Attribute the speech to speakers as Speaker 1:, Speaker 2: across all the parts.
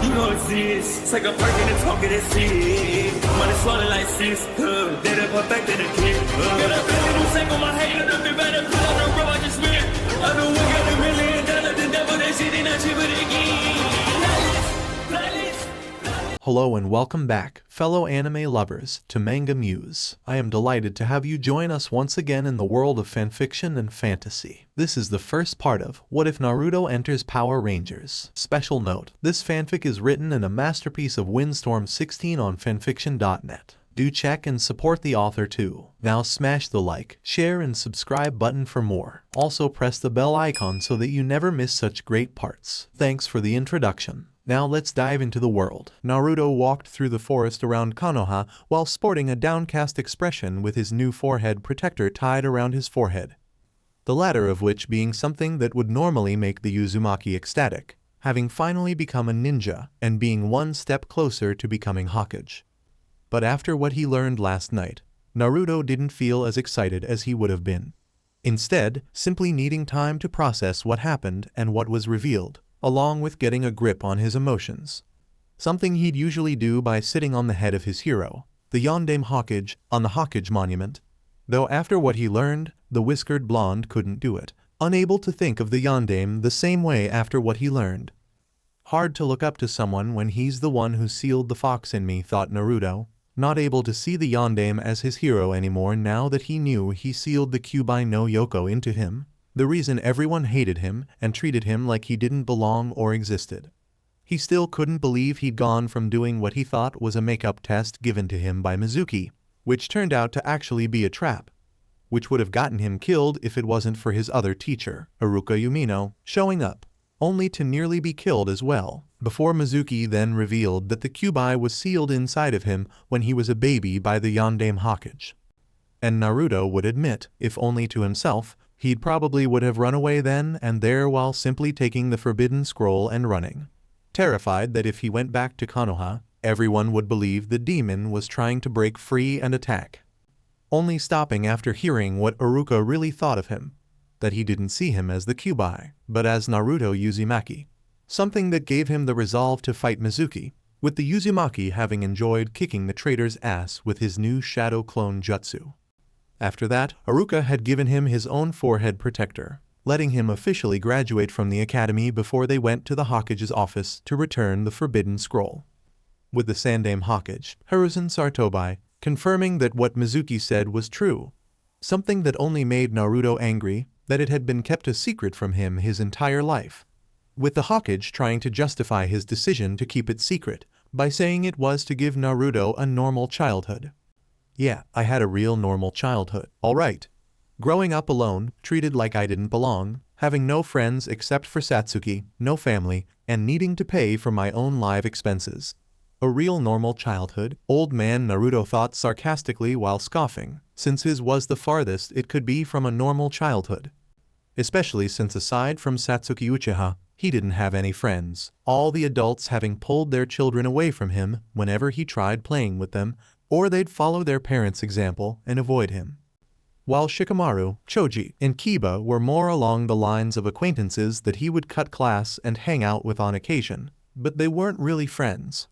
Speaker 1: You don't exist. Take a perk and a talk of that shit. Money swallowed like sis. Dead up perfect in the kid. Got a billion who sang on my head. Look up better put on the road I just spent. I know we got $1 million. The devil that shit ain't not cheap again.
Speaker 2: Hello and welcome back, fellow anime lovers, to MangaMuse. I am delighted to have you join us once again in the world of fanfiction and fantasy. This is the first part of What If Naruto Enters Power Rangers. Special note, this fanfic is written in a masterpiece of Windstorm 16 on FANFICTIONnet. Do check and support the author too. Now smash the like, share and subscribe button for more. Also press the bell icon so that you never miss such great parts. Thanks for the introduction. Now let's dive into the world. Naruto walked through the forest around Konoha while sporting a downcast expression with his new forehead protector tied around his forehead. The latter of which being something that would normally make the Uzumaki ecstatic, having finally become a ninja and being one step closer to becoming Hokage. But after what he learned last night, Naruto didn't feel as excited as he would have been. Instead, simply needing time to process what happened and what was revealed, along with getting a grip on his emotions. Something he'd usually do by sitting on the head of his hero, the Yondaime Hokage, on the Hokage monument. Though after what he learned, the whiskered blonde couldn't do it, unable to think of the Yondaime the same way after what he learned. Hard to look up to someone when he's the one who sealed the fox in me, thought Naruto, not able to see the Yondaime as his hero anymore now that he knew he sealed the Kyuubi no Yoko into him. The reason everyone hated him and treated him like he didn't belong or existed. He still couldn't believe he'd gone from doing what he thought was a makeup test given to him by Mizuki, which turned out to actually be a trap, which would have gotten him killed if it wasn't for his other teacher, Haruka Umino, showing up, only to nearly be killed as well, before Mizuki then revealed that the Kyuubi was sealed inside of him when he was a baby by the Yondaime Hokage. And Naruto would admit, if only to himself, he'd probably would have run away then and there while simply taking the forbidden scroll and running. Terrified that if he went back to Konoha, everyone would believe the demon was trying to break free and attack. Only stopping after hearing what Haruka really thought of him, that he didn't see him as the Kyuubi, but as Naruto Uzumaki. Something that gave him the resolve to fight Mizuki, with the Uzumaki having enjoyed kicking the traitor's ass with his new shadow clone jutsu. After that, Haruka had given him his own forehead protector, letting him officially graduate from the academy before they went to the Hokage's office to return the forbidden scroll. With the Sandaime Hokage, Hiruzen Sarutobi, confirming that what Mizuki said was true, something that only made Naruto angry, that it had been kept a secret from him his entire life. With the Hokage trying to justify his decision to keep it secret by saying it was to give Naruto a normal childhood. Yeah, I had a real normal childhood, alright. Growing up alone, treated like I didn't belong, having no friends except for Satsuki, no family, and needing to pay for my own live expenses. A real normal childhood, old man Naruto thought sarcastically while scoffing, since his was the farthest it could be from a normal childhood. Especially since aside from Satsuki Uchiha, he didn't have any friends, all the adults having pulled their children away from him whenever he tried playing with them, or they'd follow their parents' example and avoid him. While Shikamaru, Choji, and Kiba were more along the lines of acquaintances that he would cut class and hang out with on occasion, but they weren't really friends.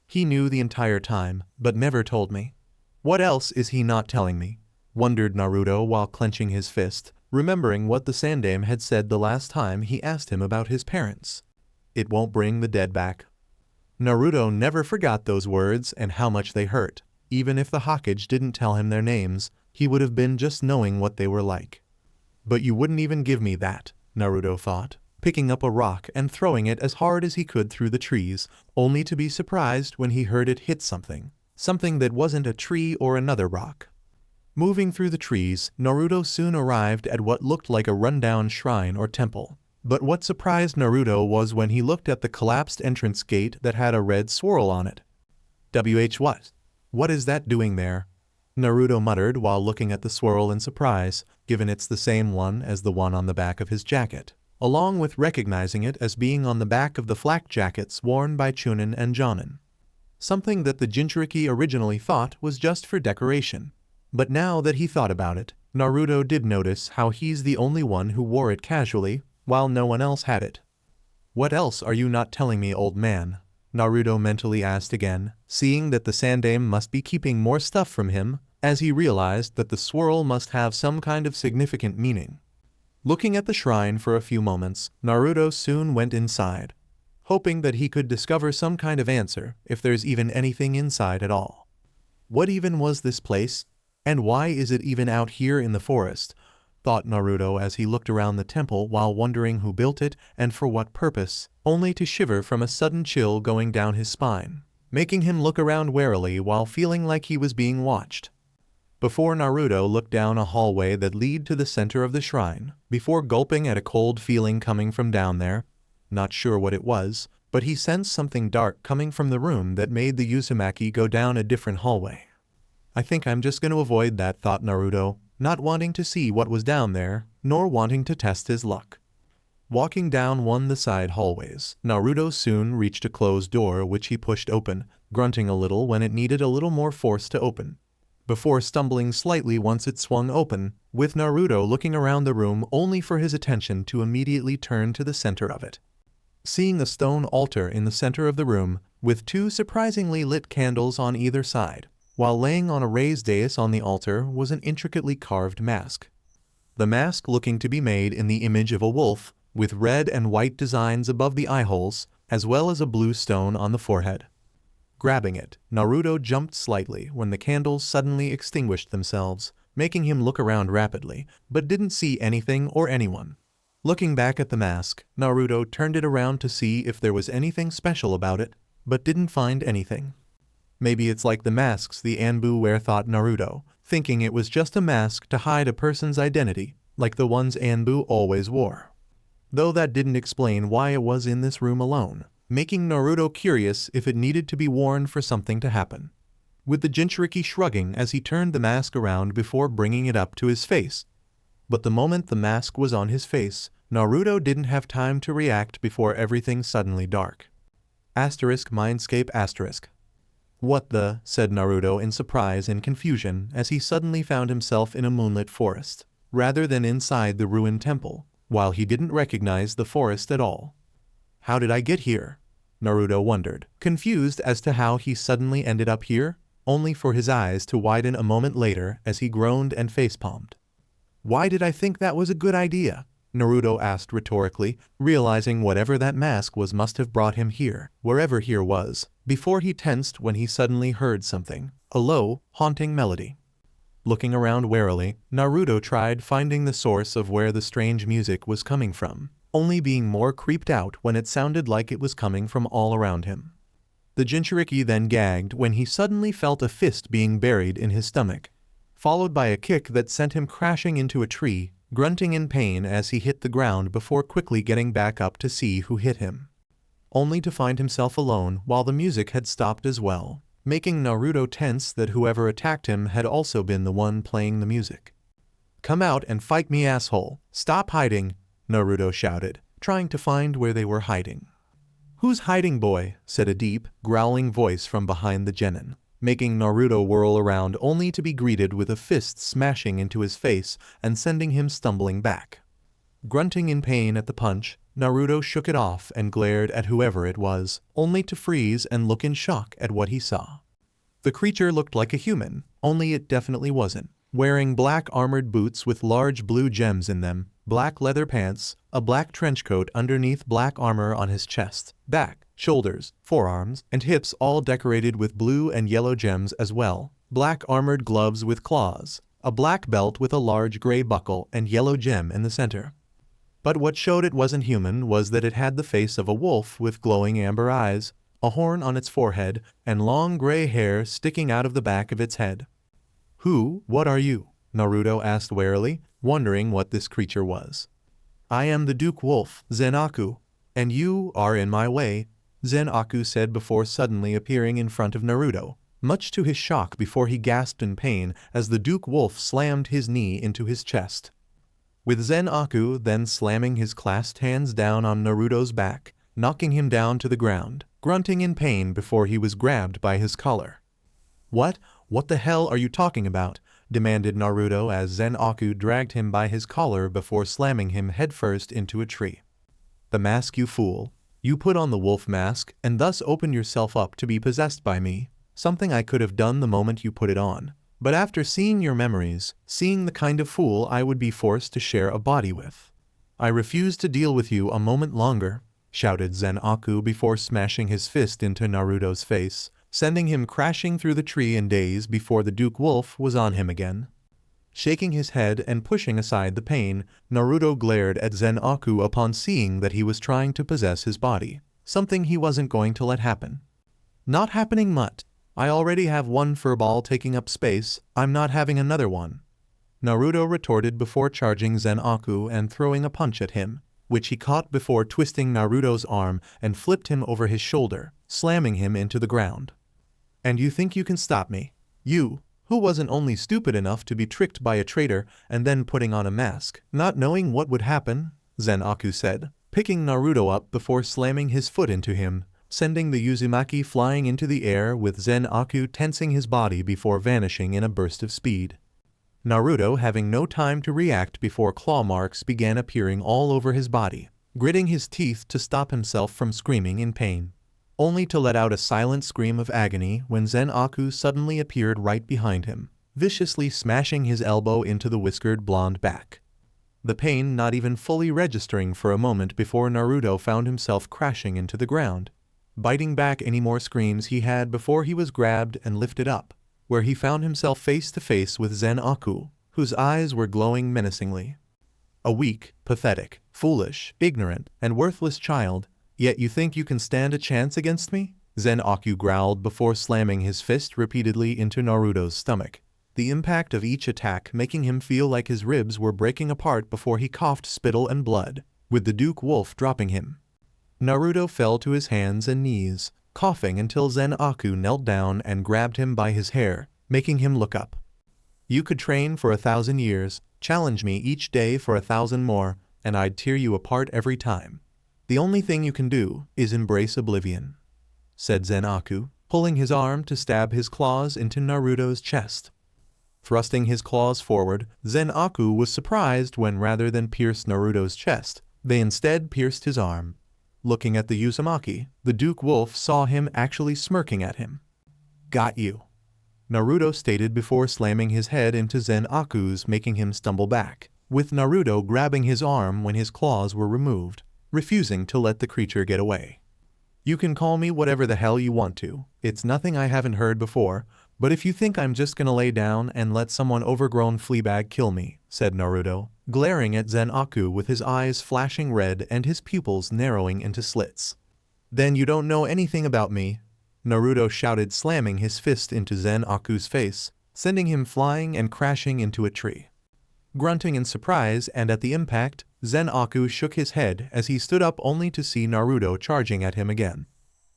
Speaker 2: He knew the entire time, but never told me. What else is he not telling me? Wondered Naruto while clenching his fist, remembering what the Sandaime had said the last time he asked him about his parents. It won't bring the dead back. Naruto never forgot those words and how much they hurt. Even if the Hokage didn't tell him their names, he would have been just knowing what they were like. But you wouldn't even give me that, Naruto thought, picking up a rock and throwing it as hard as he could through the trees, only to be surprised when he heard it hit something that wasn't a tree or another rock. Moving through the trees, Naruto soon arrived at what looked like a rundown shrine or temple. But what surprised Naruto was when he looked at the collapsed entrance gate that had a red swirl on it. What? What is that doing there? Naruto muttered while looking at the swirl in surprise, given it's the same one as the one on the back of his jacket, along with recognizing it as being on the back of the flak jackets worn by Chunin and Jonin. Something that the Jinchuriki originally thought was just for decoration. But now that he thought about it, Naruto did notice how he's the only one who wore it casually, while no one else had it. What else are you not telling me, old man? Naruto mentally asked again, seeing that the Sandame must be keeping more stuff from him, as he realized that the swirl must have some kind of significant meaning. Looking at the shrine for a few moments, Naruto soon went inside, hoping that he could discover some kind of answer if there's even anything inside at all. What even was this place? And why is it even out here in the forest? Thought Naruto as he looked around the temple while wondering who built it and for what purpose, only to shiver from a sudden chill going down his spine, making him look around warily while feeling like he was being watched. Before Naruto looked down a hallway that led to the center of the shrine, before gulping at a cold feeling coming from down there. Not sure what it was, but he sensed something dark coming from the room that made the Uzumaki go down a different hallway. I think I'm just going to avoid that, thought Naruto, not wanting to see what was down there, nor wanting to test his luck. Walking down one of the side hallways, Naruto soon reached a closed door which he pushed open, grunting a little when it needed a little more force to open, before stumbling slightly once it swung open, with Naruto looking around the room only for his attention to immediately turn to the center of it. Seeing a stone altar in the center of the room, with two surprisingly lit candles on either side, while laying on a raised dais on the altar was an intricately carved mask. The mask looking to be made in the image of a wolf, with red and white designs above the eye holes, as well as a blue stone on the forehead. Grabbing it, Naruto jumped slightly when the candles suddenly extinguished themselves, making him look around rapidly, but didn't see anything or anyone. Looking back at the mask, Naruto turned it around to see if there was anything special about it, but didn't find anything. Maybe it's like the masks the Anbu wear, thought Naruto, thinking it was just a mask to hide a person's identity, like the ones Anbu always wore. Though that didn't explain why it was in this room alone, making Naruto curious if it needed to be worn for something to happen. With the Jinchuriki shrugging as he turned the mask around before bringing it up to his face. But the moment the mask was on his face, Naruto didn't have time to react before everything suddenly dark. *mindscape*. What the, said Naruto in surprise and confusion as he suddenly found himself in a moonlit forest, rather than inside the ruined temple, while he didn't recognize the forest at all. How did I get here? Naruto wondered, confused as to how he suddenly ended up here, only for his eyes to widen a moment later as he groaned and facepalmed. Why did I think that was a good idea? Naruto asked rhetorically, realizing whatever that mask was must have brought him here, wherever here was, before he tensed when he suddenly heard something, a low, haunting melody. Looking around warily, Naruto tried finding the source of where the strange music was coming from, only being more creeped out when it sounded like it was coming from all around him. The Jinchuriki then gagged when he suddenly felt a fist being buried in his stomach, followed by a kick that sent him crashing into a tree, grunting in pain as he hit the ground before quickly getting back up to see who hit him, only to find himself alone while the music had stopped as well, making Naruto tense that whoever attacked him had also been the one playing the music. "Come out and fight me, asshole! Stop hiding!" Naruto shouted, trying to find where they were hiding. "Who's hiding, boy?" said a deep, growling voice from behind the genin, making Naruto whirl around only to be greeted with a fist smashing into his face and sending him stumbling back. Grunting in pain at the punch, Naruto shook it off and glared at whoever it was, only to freeze and look in shock at what he saw. The creature looked like a human, only it definitely wasn't, wearing black armored boots with large blue gems in them, black leather pants, a black trench coat underneath black armor on his chest, back, shoulders, forearms, and hips all decorated with blue and yellow gems as well, black armored gloves with claws, a black belt with a large gray buckle and yellow gem in the center. But what showed it wasn't human was that it had the face of a wolf with glowing amber eyes, a horn on its forehead, and long gray hair sticking out of the back of its head. What are you?" Naruto asked warily, wondering what this creature was. "I am the Duke Wolf, Zen-Aku, and you are in my way," Zen-Aku said before suddenly appearing in front of Naruto, much to his shock before he gasped in pain as the Duke Wolf slammed his knee into his chest. With Zen-Aku then slamming his clasped hands down on Naruto's back, knocking him down to the ground, grunting in pain before he was grabbed by his collar. What the hell are you talking about?" demanded Naruto as Zen-Aku dragged him by his collar before slamming him headfirst into a tree. "The mask, you fool," You put on the wolf mask and thus opened yourself up to be possessed by me, something I could have done the moment you put it on. But after seeing your memories, seeing the kind of fool I would be forced to share a body with, I refuse to deal with you a moment longer, shouted Zen-Aku before smashing his fist into Naruto's face, sending him crashing through the tree in days before the Duke Wolf was on him again. Shaking his head and pushing aside the pain, Naruto glared at Zen-Aku upon seeing that he was trying to possess his body, something he wasn't going to let happen. Not happening much. I already have one furball taking up space, I'm not having another one. Naruto retorted before charging Zen-Aku and throwing a punch at him, which he caught before twisting Naruto's arm and flipped him over his shoulder, slamming him into the ground. And you think you can stop me? You, who wasn't only stupid enough to be tricked by a traitor and then putting on a mask, not knowing what would happen, Zen-Aku said, picking Naruto up before slamming his foot into him, sending the Uzumaki flying into the air with Zen-Aku tensing his body before vanishing in a burst of speed. Naruto having no time to react before claw marks began appearing all over his body, gritting his teeth to stop himself from screaming in pain, only to let out a silent scream of agony when Zen-Aku suddenly appeared right behind him, viciously smashing his elbow into the whiskered blonde back. The pain not even fully registering for a moment before Naruto found himself crashing into the ground, biting back any more screams he had before he was grabbed and lifted up, where he found himself face to face with Zen-Aku, whose eyes were glowing menacingly. A weak, pathetic, foolish, ignorant, and worthless child, yet you think you can stand a chance against me? Zen-Aku growled before slamming his fist repeatedly into Naruto's stomach, the impact of each attack making him feel like his ribs were breaking apart before he coughed spittle and blood, with the Duke Wolf dropping him. Naruto fell to his hands and knees, coughing until Zen-Aku knelt down and grabbed him by his hair, making him look up. You could train for 1,000 years, challenge me each day for 1,000 more, and I'd tear you apart every time. The only thing you can do is embrace oblivion, said Zen-Aku, pulling his arm to stab his claws into Naruto's chest. Thrusting his claws forward, Zen-Aku was surprised when rather than pierce Naruto's chest, they instead pierced his arm. Looking at the Uzumaki, the Duke Wolf saw him actually smirking at him. Got you, Naruto stated before slamming his head into Zen-Aku's, making him stumble back, with Naruto grabbing his arm when his claws were removed, refusing to let the creature get away. You can call me whatever the hell you want to, it's nothing I haven't heard before, but if you think I'm just gonna lay down and let someone overgrown fleabag kill me, said Naruto, glaring at Zen-Aku with his eyes flashing red and his pupils narrowing into slits. Then you don't know anything about me, Naruto shouted, slamming his fist into Zen-Aku's face, sending him flying and crashing into a tree. Grunting in surprise and at the impact, Zen-Aku shook his head as he stood up only to see Naruto charging at him again.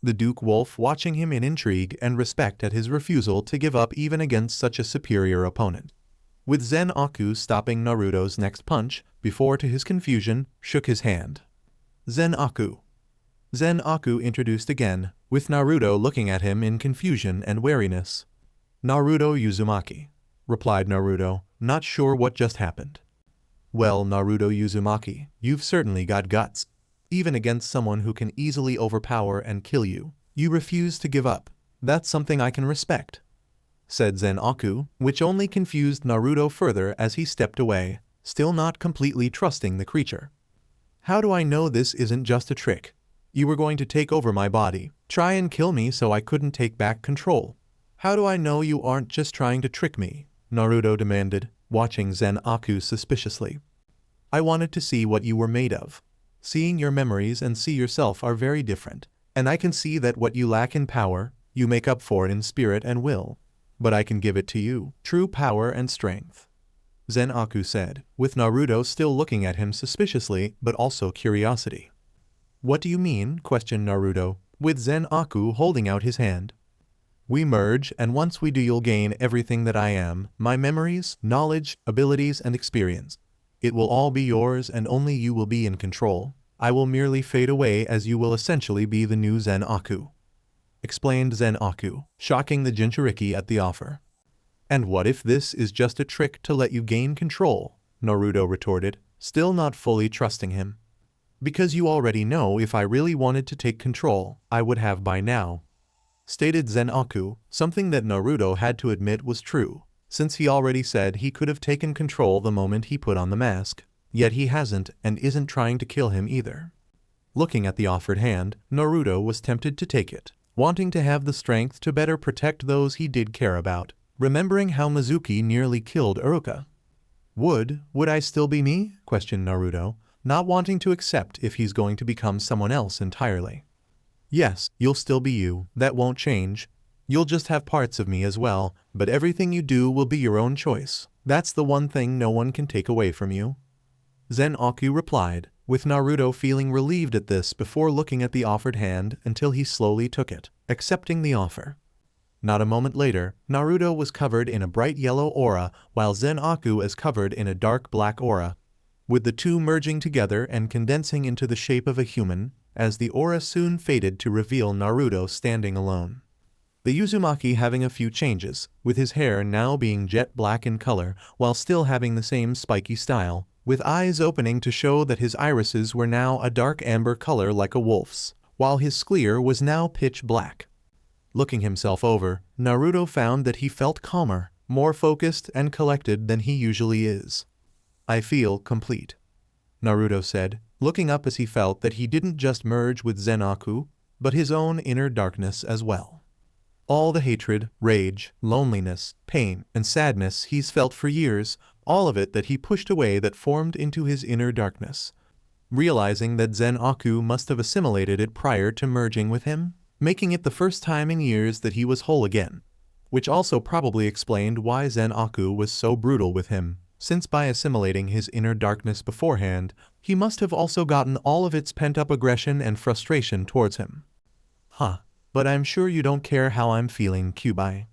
Speaker 2: The Duke Wolf watching him in intrigue and respect at his refusal to give up even against such a superior opponent. With Zen-Aku stopping Naruto's next punch, before to his confusion, shook his hand. Zen-Aku. Zen-Aku introduced again, with Naruto looking at him in confusion and wariness. Naruto Uzumaki, replied Naruto, not sure what just happened. Well, Naruto Uzumaki, you've certainly got guts. Even against someone who can easily overpower and kill you, you refuse to give up. That's something I can respect, said Zen-Aku, which only confused Naruto further as he stepped away, still not completely trusting the creature. How do I know this isn't just a trick? You were going to take over my body, try and kill me so I couldn't take back control. How do I know you aren't just trying to trick me? Naruto demanded, watching Zen-Aku suspiciously. I wanted to see what you were made of. Seeing your memories and see yourself are very different, and I can see that what you lack in power, you make up for it in spirit and will. But I can give it to you, true power and strength, Zen-Aku said, with Naruto still looking at him suspiciously but also curiosity. What do you mean? Questioned Naruto, with Zen-Aku holding out his hand. We merge, and once we do you'll gain everything that I am, my memories, knowledge, abilities, and experience. It will all be yours and only you will be in control. I will merely fade away as you will essentially be the new Zen-Aku, explained Zen-Aku, shocking the Jinchuriki at the offer. And what if this is just a trick to let you gain control? Naruto retorted, still not fully trusting him. Because you already know if I really wanted to take control, I would have by now," stated Zen-Aku, something that Naruto had to admit was true, since he already said he could have taken control the moment he put on the mask. Yet he hasn't and isn't trying to kill him either. Looking at the offered hand, Naruto was tempted to take it, wanting to have the strength to better protect those he did care about, remembering how Mizuki nearly killed Iruka. Would I still be me?" questioned Naruto, not wanting to accept if he's going to become someone else entirely. "Yes, you'll still be you, that won't change. You'll just have parts of me as well, but everything you do will be your own choice. That's the one thing no one can take away from you," Zen-Aku replied, with Naruto feeling relieved at this before looking at the offered hand until he slowly took it, accepting the offer. Not a moment later, Naruto was covered in a bright yellow aura while Zen-Aku is covered in a dark black aura, with the two merging together and condensing into the shape of a human, as the aura soon faded to reveal Naruto standing alone. The Uzumaki having a few changes, with his hair now being jet black in color while still having the same spiky style, with eyes opening to show that his irises were now a dark amber color like a wolf's, while his sclere was now pitch black. Looking himself over, Naruto found that he felt calmer, more focused and collected than he usually is. "I feel complete," Naruto said, looking up as he felt that he didn't just merge with Zen-Aku, but his own inner darkness as well. All the hatred, rage, loneliness, pain, and sadness he's felt for years, all of it that he pushed away that formed into his inner darkness. Realizing that Zen-Aku must have assimilated it prior to merging with him, making it the first time in years that he was whole again, which also probably explained why Zen-Aku was so brutal with him, since by assimilating his inner darkness beforehand, he must have also gotten all of its pent-up aggression and frustration towards him. "Huh, but I'm sure you don't care how I'm feeling, Kyuubi,"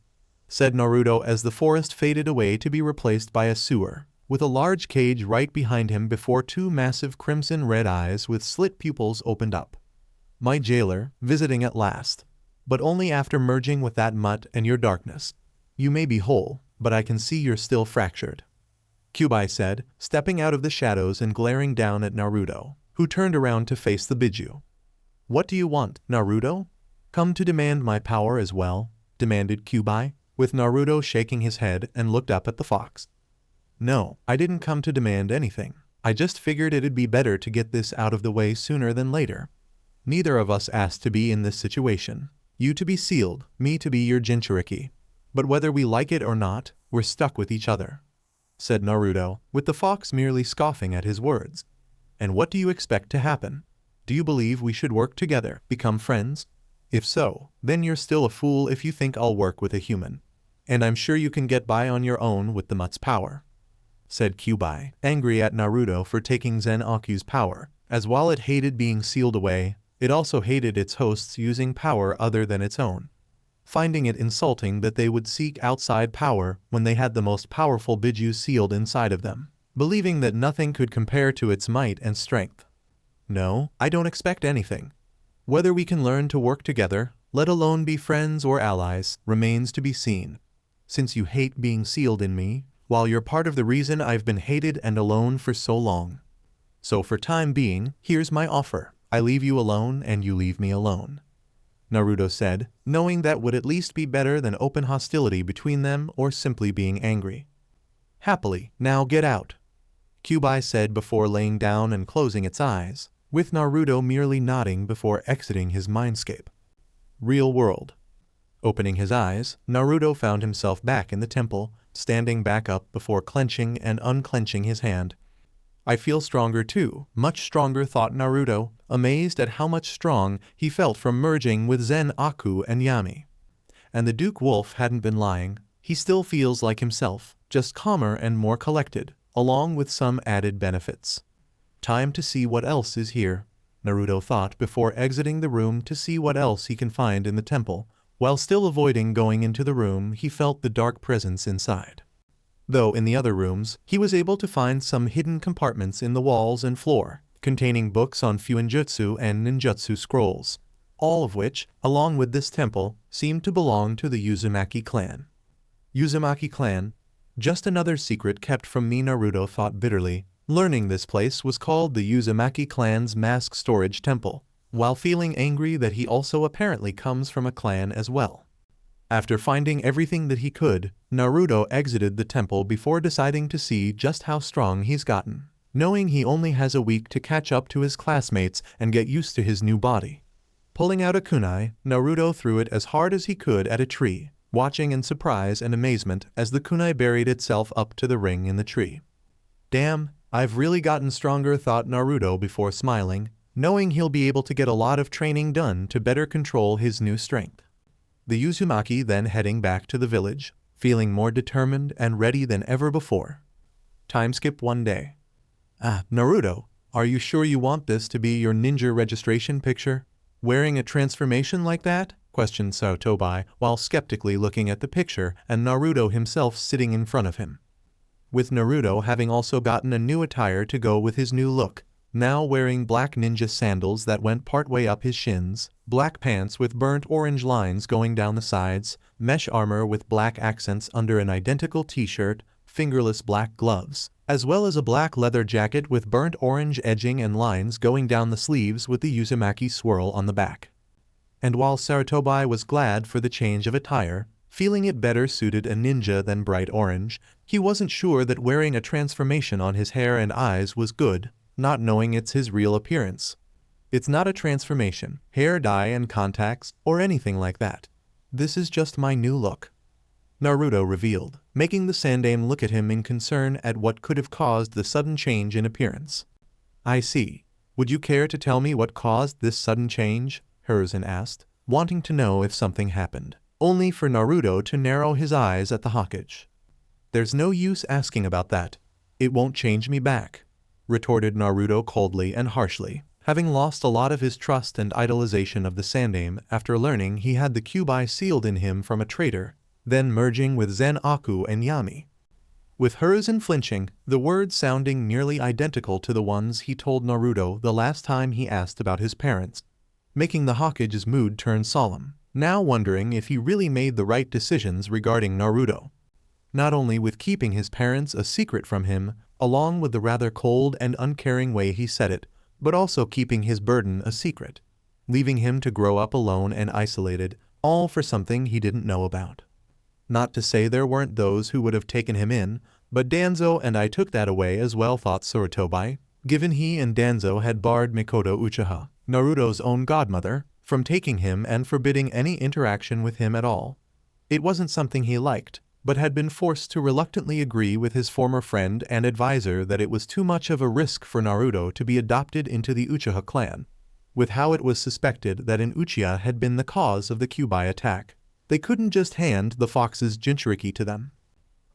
Speaker 2: said Naruto as the forest faded away to be replaced by a sewer, with a large cage right behind him before two massive crimson-red eyes with slit pupils opened up. "My jailer, visiting at last. But only after merging with that mutt and your darkness. You may be whole, but I can see you're still fractured," Kyuubi said, stepping out of the shadows and glaring down at Naruto, who turned around to face the Biju. "What do you want, Naruto? Come to demand my power as well?" demanded Kyuubi, with Naruto shaking his head and looked up at the fox. "No, I didn't come to demand anything. I just figured it'd be better to get this out of the way sooner than later. Neither of us asked to be in this situation. You to be sealed, me to be your Jinchuriki. But whether we like it or not, we're stuck with each other," said Naruto, with the fox merely scoffing at his words. "And what do you expect to happen? Do you believe we should work together, become friends? If so, then you're still a fool if you think I'll work with a human. And I'm sure you can get by on your own with the mutt's power," said Kyuubi, angry at Naruto for taking Zen-Aku's power, as while it hated being sealed away, it also hated its hosts using power other than its own, finding it insulting that they would seek outside power when they had the most powerful Biju sealed inside of them, believing that nothing could compare to its might and strength. "No, I don't expect anything. Whether we can learn to work together, let alone be friends or allies, remains to be seen. Since you hate being sealed in me, while you're part of the reason I've been hated and alone for so long. So for time being, here's my offer. I leave you alone and you leave me alone," Naruto said, knowing that would at least be better than open hostility between them or simply being angry. "Happily, now get out," Kyuubi said before laying down and closing its eyes, with Naruto merely nodding before exiting his mindscape. Real world. Opening his eyes, Naruto found himself back in the temple, standing back up before clenching and unclenching his hand. "I feel stronger too, much stronger," thought Naruto, amazed at how much strong he felt from merging with Zen-Aku and Yami. And the Duke Wolf hadn't been lying, he still feels like himself, just calmer and more collected, along with some added benefits. Time to see what else is here, Naruto thought before exiting the room to see what else he can find in the temple, while still avoiding going into the room he felt the dark presence inside. Though in the other rooms, he was able to find some hidden compartments in the walls and floor, containing books on Fuinjutsu and ninjutsu scrolls, all of which, along with this temple, seemed to belong to the Uzumaki clan. Uzumaki clan? Just another secret kept from me, Naruto thought bitterly, learning this place was called the Uzumaki clan's mask storage temple, while feeling angry that he also apparently comes from a clan as well. After finding everything that he could, Naruto exited the temple before deciding to see just how strong he's gotten, knowing he only has a week to catch up to his classmates and get used to his new body. Pulling out a kunai, Naruto threw it as hard as he could at a tree, watching in surprise and amazement as the kunai buried itself up to the ring in the tree. Damn, I've really gotten stronger, thought Naruto before smiling, knowing he'll be able to get a lot of training done to better control his new strength. The Uzumaki then heading back to the village, feeling more determined and ready than ever before. Time skip one day. Naruto, are you sure you want this to be your ninja registration picture? Wearing a transformation like that? Questioned Sarutobi while skeptically looking at the picture and Naruto himself sitting in front of him. With Naruto having also gotten a new attire to go with his new look, now wearing black ninja sandals that went partway up his shins, black pants with burnt orange lines going down the sides, mesh armor with black accents under an identical t-shirt, fingerless black gloves, as well as a black leather jacket with burnt orange edging and lines going down the sleeves with the Uzumaki swirl on the back. And while Sarutobi was glad for the change of attire, feeling it better suited a ninja than bright orange, he wasn't sure that wearing a transformation on his hair and eyes was good, not knowing it's his real appearance. It's not a transformation, hair dye and contacts, or anything like that. This is just my new look, Naruto revealed, making the Sandaime look at him in concern at what could have caused the sudden change in appearance. I see. Would you care to tell me what caused this sudden change? Hiruzen asked, wanting to know if something happened, only for Naruto to narrow his eyes at the Hokage. There's no use asking about that. It won't change me back, retorted Naruto coldly and harshly, having lost a lot of his trust and idolization of the Sandaime after learning he had the Kyuubi sealed in him from a traitor, then merging with Zen-Aku and Yami. With Hiruzen flinching, the words sounding nearly identical to the ones he told Naruto the last time he asked about his parents, making the Hokage's mood turn solemn, now wondering if he really made the right decisions regarding Naruto. Not only with keeping his parents a secret from him, along with the rather cold and uncaring way he said it, but also keeping his burden a secret, leaving him to grow up alone and isolated, all for something he didn't know about. Not to say there weren't those who would have taken him in, but Danzo and I took that away as well, thought Sarutobi, given he and Danzo had barred Mikoto Uchiha, Naruto's own godmother, from taking him and forbidding any interaction with him at all. It wasn't something he liked, but had been forced to reluctantly agree with his former friend and advisor that it was too much of a risk for Naruto to be adopted into the Uchiha clan, with how it was suspected that an Uchiha had been the cause of the Kyuubi attack. They couldn't just hand the foxes Jinchuriki to them.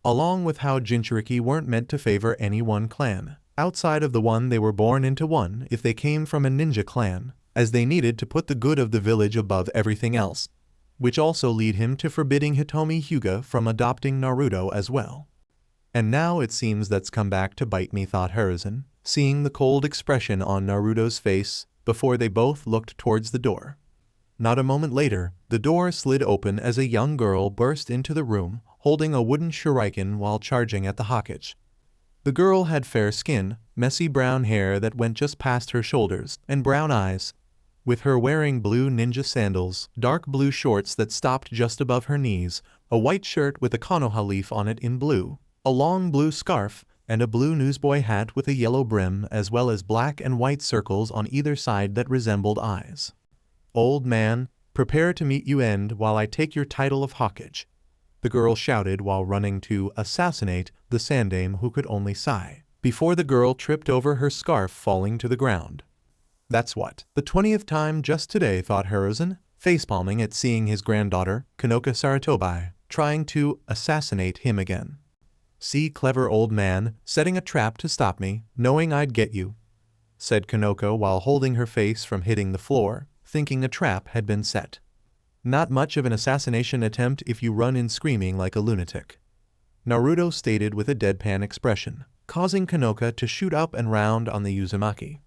Speaker 2: Along with how Jinchuriki weren't meant to favor any one clan, outside of the one they were born into one if they came from a ninja clan, as they needed to put the good of the village above everything else, which also lead him to forbidding Hitomi Hyuga from adopting Naruto as well. And now it seems that's come back to bite me, thought Hiruzen, seeing the cold expression on Naruto's face before they both looked towards the door. Not a moment later, the door slid open as a young girl burst into the room, holding a wooden shuriken while charging at the Hokage. The girl had fair skin, messy brown hair that went just past her shoulders, and brown eyes, with her wearing blue ninja sandals, dark blue shorts that stopped just above her knees, a white shirt with a Konoha leaf on it in blue, a long blue scarf, and a blue newsboy hat with a yellow brim as well as black and white circles on either side that resembled eyes. "Old man, prepare to meet you end while I take your title of Hokage," the girl shouted while running to assassinate the Sandaime, who could only sigh, before the girl tripped over her scarf falling to the ground. That's what, the 20th time just today, thought Hiruzen, facepalming at seeing his granddaughter, Konoka Sarutobi, trying to assassinate him again. "See, clever old man, setting a trap to stop me, knowing I'd get you," said Konoka while holding her face from hitting the floor, thinking a trap had been set. "Not much of an assassination attempt if you run in screaming like a lunatic," Naruto stated with a deadpan expression, causing Konoka to shoot up and round on the Uzumaki.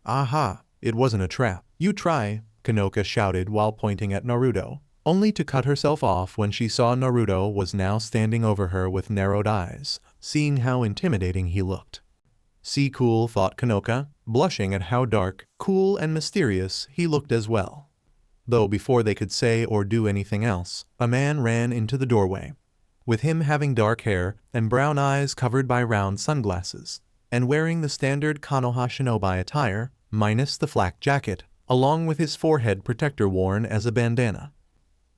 Speaker 2: "Aha, it wasn't a trap. You try," Konoka shouted while pointing at Naruto, only to cut herself off when she saw Naruto was now standing over her with narrowed eyes, seeing how intimidating he looked. See, cool, thought Kanoka, blushing at how dark, cool, and mysterious he looked as well. Though before they could say or do anything else, a man ran into the doorway. With him having dark hair and brown eyes covered by round sunglasses, and wearing the standard Konoha shinobi attire, minus the flak jacket, along with his forehead protector worn as a bandana.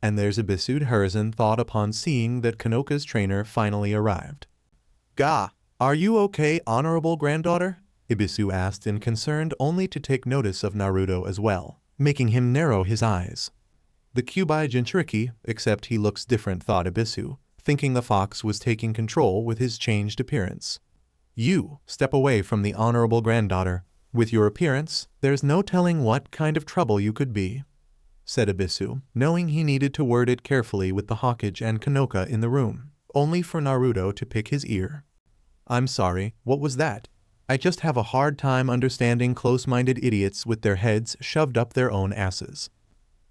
Speaker 2: And there's Ibisu, Hiruzen thought upon seeing that Kanoka's trainer finally arrived. "Ga, are you okay, honorable granddaughter?" Ibisu asked, in concerned only to take notice of Naruto as well, making him narrow his eyes. The Kyuubi Jinchuriki, except he looks different, thought Ibisu, thinking the fox was taking control with his changed appearance. "You, step away from the honorable granddaughter. With your appearance, there's no telling what kind of trouble you could be," said Ibisu, knowing he needed to word it carefully with the Hokage and Kanoka in the room, only for Naruto to pick his ear. "I'm sorry, what was that? I just have a hard time understanding close-minded idiots with their heads shoved up their own asses.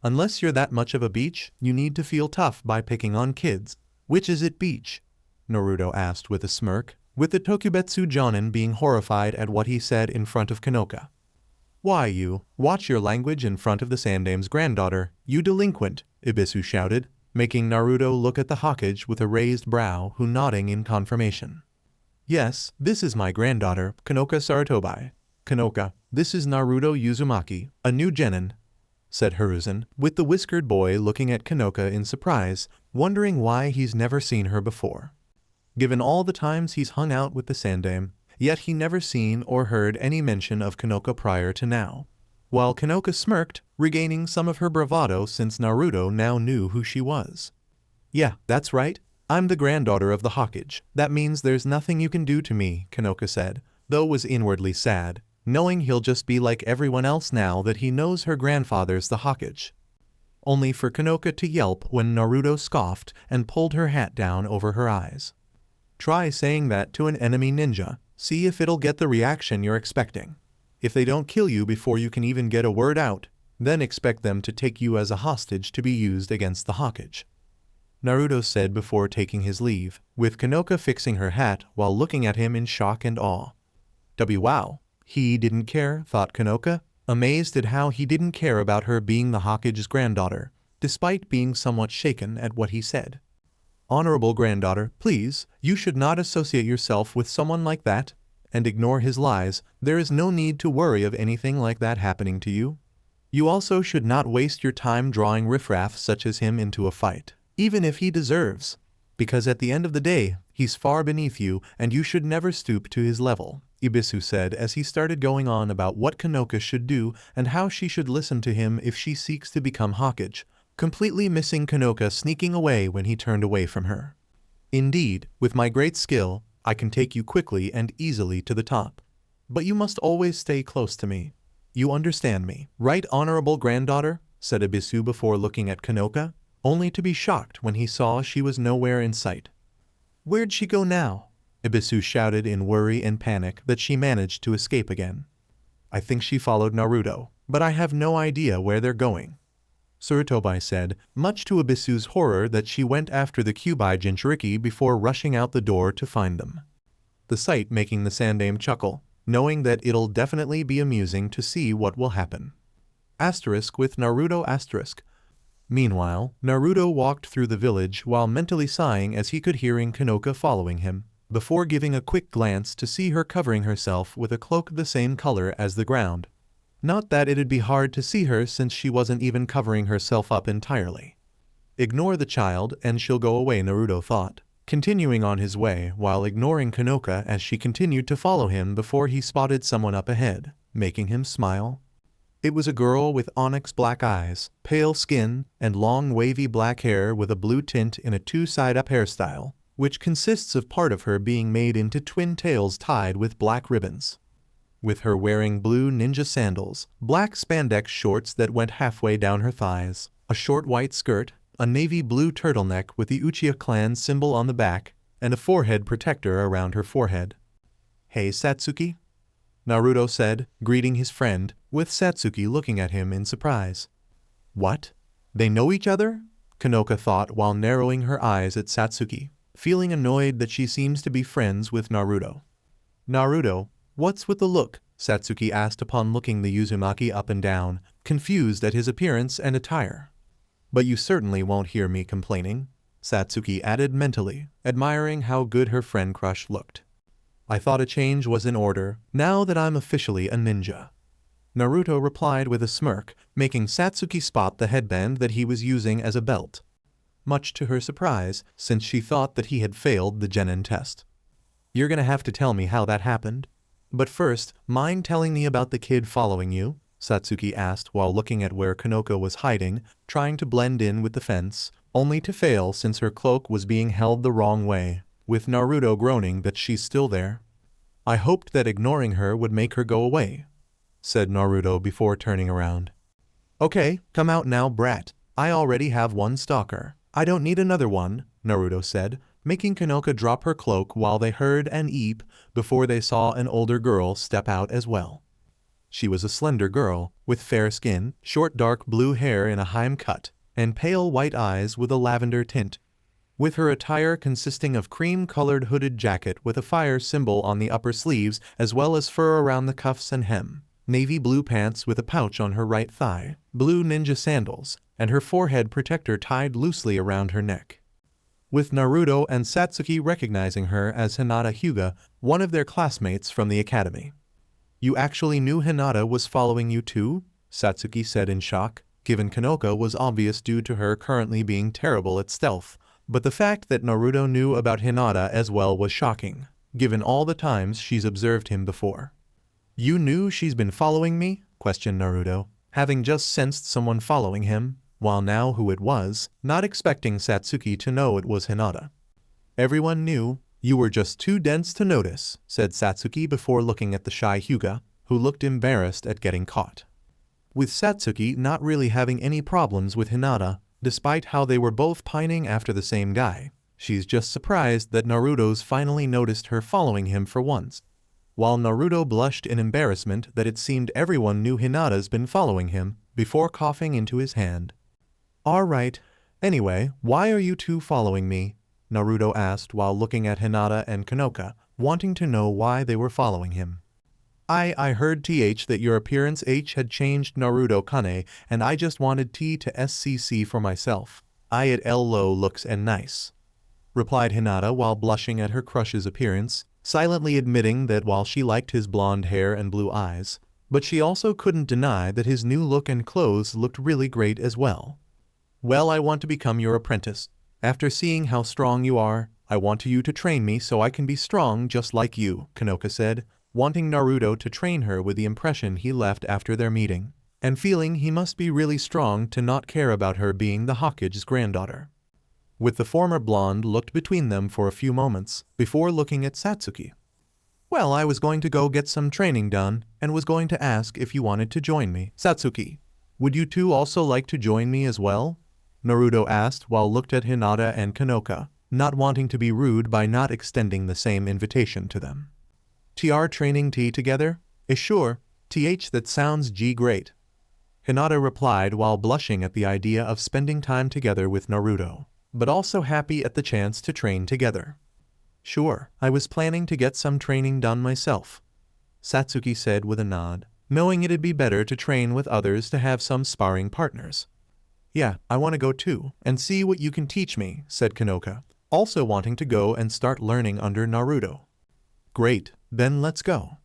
Speaker 2: Unless you're that much of a beach, you need to feel tough by picking on kids. Which is it, beach?" Naruto asked with a smirk, with the Tokubetsu Jonin being horrified at what he said in front of Kanoka. "Why, you, watch your language in front of the Sandame's granddaughter, you delinquent," Ibisu shouted, making Naruto look at the Hokage with a raised brow, who nodding in confirmation. "Yes, this is my granddaughter, Kanoka Sarutobi. Kanoka, this is Naruto Uzumaki, a new genin," said Hiruzen, with the whiskered boy looking at Kanoka in surprise, wondering why he's never seen her before. Given all the times he's hung out with the Sandame, yet he never seen or heard any mention of Kanoka prior to now. While Kanoka smirked, regaining some of her bravado since Naruto now knew who she was. "Yeah, that's right. I'm the granddaughter of the Hokage. That means there's nothing you can do to me," Kanoka said, though was inwardly sad, knowing he'll just be like everyone else now that he knows her grandfather's the Hokage. Only for Kanoka to yelp when Naruto scoffed and pulled her hat down over her eyes. "Try saying that to an enemy ninja, see if it'll get the reaction you're expecting. If they don't kill you before you can even get a word out, then expect them to take you as a hostage to be used against the Hokage," Naruto said before taking his leave, with Kanoka fixing her hat while looking at him in shock and awe. Wow, he didn't care, thought Kanoka, amazed at how he didn't care about her being the Hokage's granddaughter, despite being somewhat shaken at what he said. "Honorable granddaughter, please, you should not associate yourself with someone like that, and ignore his lies. There is no need to worry of anything like that happening to you. You also should not waste your time drawing riffraff such as him into a fight, even if he deserves, because at the end of the day, he's far beneath you and you should never stoop to his level," Ibisu said as he started going on about what Kanoka should do and how she should listen to him if she seeks to become Hokage, completely missing Kanoka sneaking away when he turned away from her. "Indeed, with my great skill, I can take you quickly and easily to the top. But you must always stay close to me. You understand me, right, honorable granddaughter?" said Ibisu before looking at Kanoka, only to be shocked when he saw she was nowhere in sight. "Where'd she go now?" Ibisu shouted in worry and panic that she managed to escape again. "I think she followed Naruto, but I have no idea where they're going," Sarutobi said, much to Ibisu's horror that she went after the Kyuubi Jinchuriki before rushing out the door to find them. The sight making the Sandame chuckle, knowing that it'll definitely be amusing to see what will happen. Asterisk with Naruto asterisk. Meanwhile, Naruto walked through the village while mentally sighing as he could hearing Kanoka following him, before giving a quick glance to see her covering herself with a cloak the same color as the ground. Not that it'd be hard to see her since she wasn't even covering herself up entirely. Ignore the child and she'll go away, Naruto thought, continuing on his way while ignoring Kanoka as she continued to follow him before he spotted someone up ahead, making him smile. It was a girl with onyx black eyes, pale skin, and long wavy black hair with a blue tint in a two-side-up hairstyle, which consists of part of her being made into twin tails tied with black ribbons. With her wearing blue ninja sandals, black spandex shorts that went halfway down her thighs, a short white skirt, a navy blue turtleneck with the Uchiha clan symbol on the back, and a forehead protector around her forehead. "Hey Satsuki," Naruto said, greeting his friend, with Satsuki looking at him in surprise. "What? They know each other?" Kanoka thought while narrowing her eyes at Satsuki, feeling annoyed that she seems to be friends with Naruto. "Naruto, What's with the look? Satsuki asked upon looking the Uzumaki up and down, confused at his appearance and attire. But you certainly won't hear me complaining, Satsuki added mentally, admiring how good her friend crush looked. I thought a change was in order, now that I'm officially a ninja. Naruto replied with a smirk, making Satsuki spot the headband that he was using as a belt. Much to her surprise, since she thought that he had failed the genin test. You're gonna have to tell me how that happened. But first, mind telling me about the kid following you? Satsuki asked while looking at where Kanoka was hiding, trying to blend in with the fence, only to fail since her cloak was being held the wrong way, with Naruto groaning that she's still there. I hoped that ignoring her would make her go away, said Naruto before turning around. Okay, come out now, brat. I already have one stalker. I don't need another one, Naruto said, making Kanoka drop her cloak while they heard an eep before they saw an older girl step out as well. She was a slender girl, with fair skin, short dark blue hair in a harem cut, and pale white eyes with a lavender tint. With her attire consisting of cream-colored hooded jacket with a fire symbol on the upper sleeves as well as fur around the cuffs and hem, navy blue pants with a pouch on her right thigh, blue ninja sandals, and her forehead protector tied loosely around her neck. With Naruto and Satsuki recognizing her as Hinata Hyuga, one of their classmates from the academy. You actually knew Hinata was following you too? Satsuki said in shock, given Kanoka was obvious due to her currently being terrible at stealth, but the fact that Naruto knew about Hinata as well was shocking, given all the times she's observed him before. You knew she's been following me? Questioned Naruto, having just sensed someone following him, while now who it was, not expecting Satsuki to know it was Hinata. Everyone knew. You were just too dense to notice, said Satsuki before looking at the shy Hyuga, who looked embarrassed at getting caught. With Satsuki not really having any problems with Hinata, despite how they were both pining after the same guy, she's just surprised that Naruto's finally noticed her following him for once. While Naruto blushed in embarrassment that it seemed everyone knew Hinata's been following him, before coughing into his hand. Alright, anyway, why are you two following me? Naruto asked while looking at Hinata and Kanoka, wanting to know why they were following him. I heard that your appearance had changed Naruto-kane, and I just wanted to SCC for myself. I at low looks and nice, replied Hinata while blushing at her crush's appearance, silently admitting that while she liked his blonde hair and blue eyes, but she also couldn't deny that his new look and clothes looked really great as well. Well, I want to become your apprentice. After seeing how strong you are, I want you to train me so I can be strong just like you, Kanoka said, wanting Naruto to train her with the impression he left after their meeting, and feeling he must be really strong to not care about her being the Hokage's granddaughter. With the former blonde looked between them for a few moments, before looking at Satsuki. Well, I was going to go get some training done, and was going to ask if you wanted to join me. Satsuki, would you two also like to join me as well? Naruto asked while looked at Hinata and Kanoka, not wanting to be rude by not extending the same invitation to them. TR training together? Sure, that sounds great. Hinata replied while blushing at the idea of spending time together with Naruto, but also happy at the chance to train together. Sure, I was planning to get some training done myself, Satsuki said with a nod, knowing it'd be better to train with others to have some sparring partners. Yeah, I want to go too, and see what you can teach me, said Kanoka, also wanting to go and start learning under Naruto. Great, then let's go,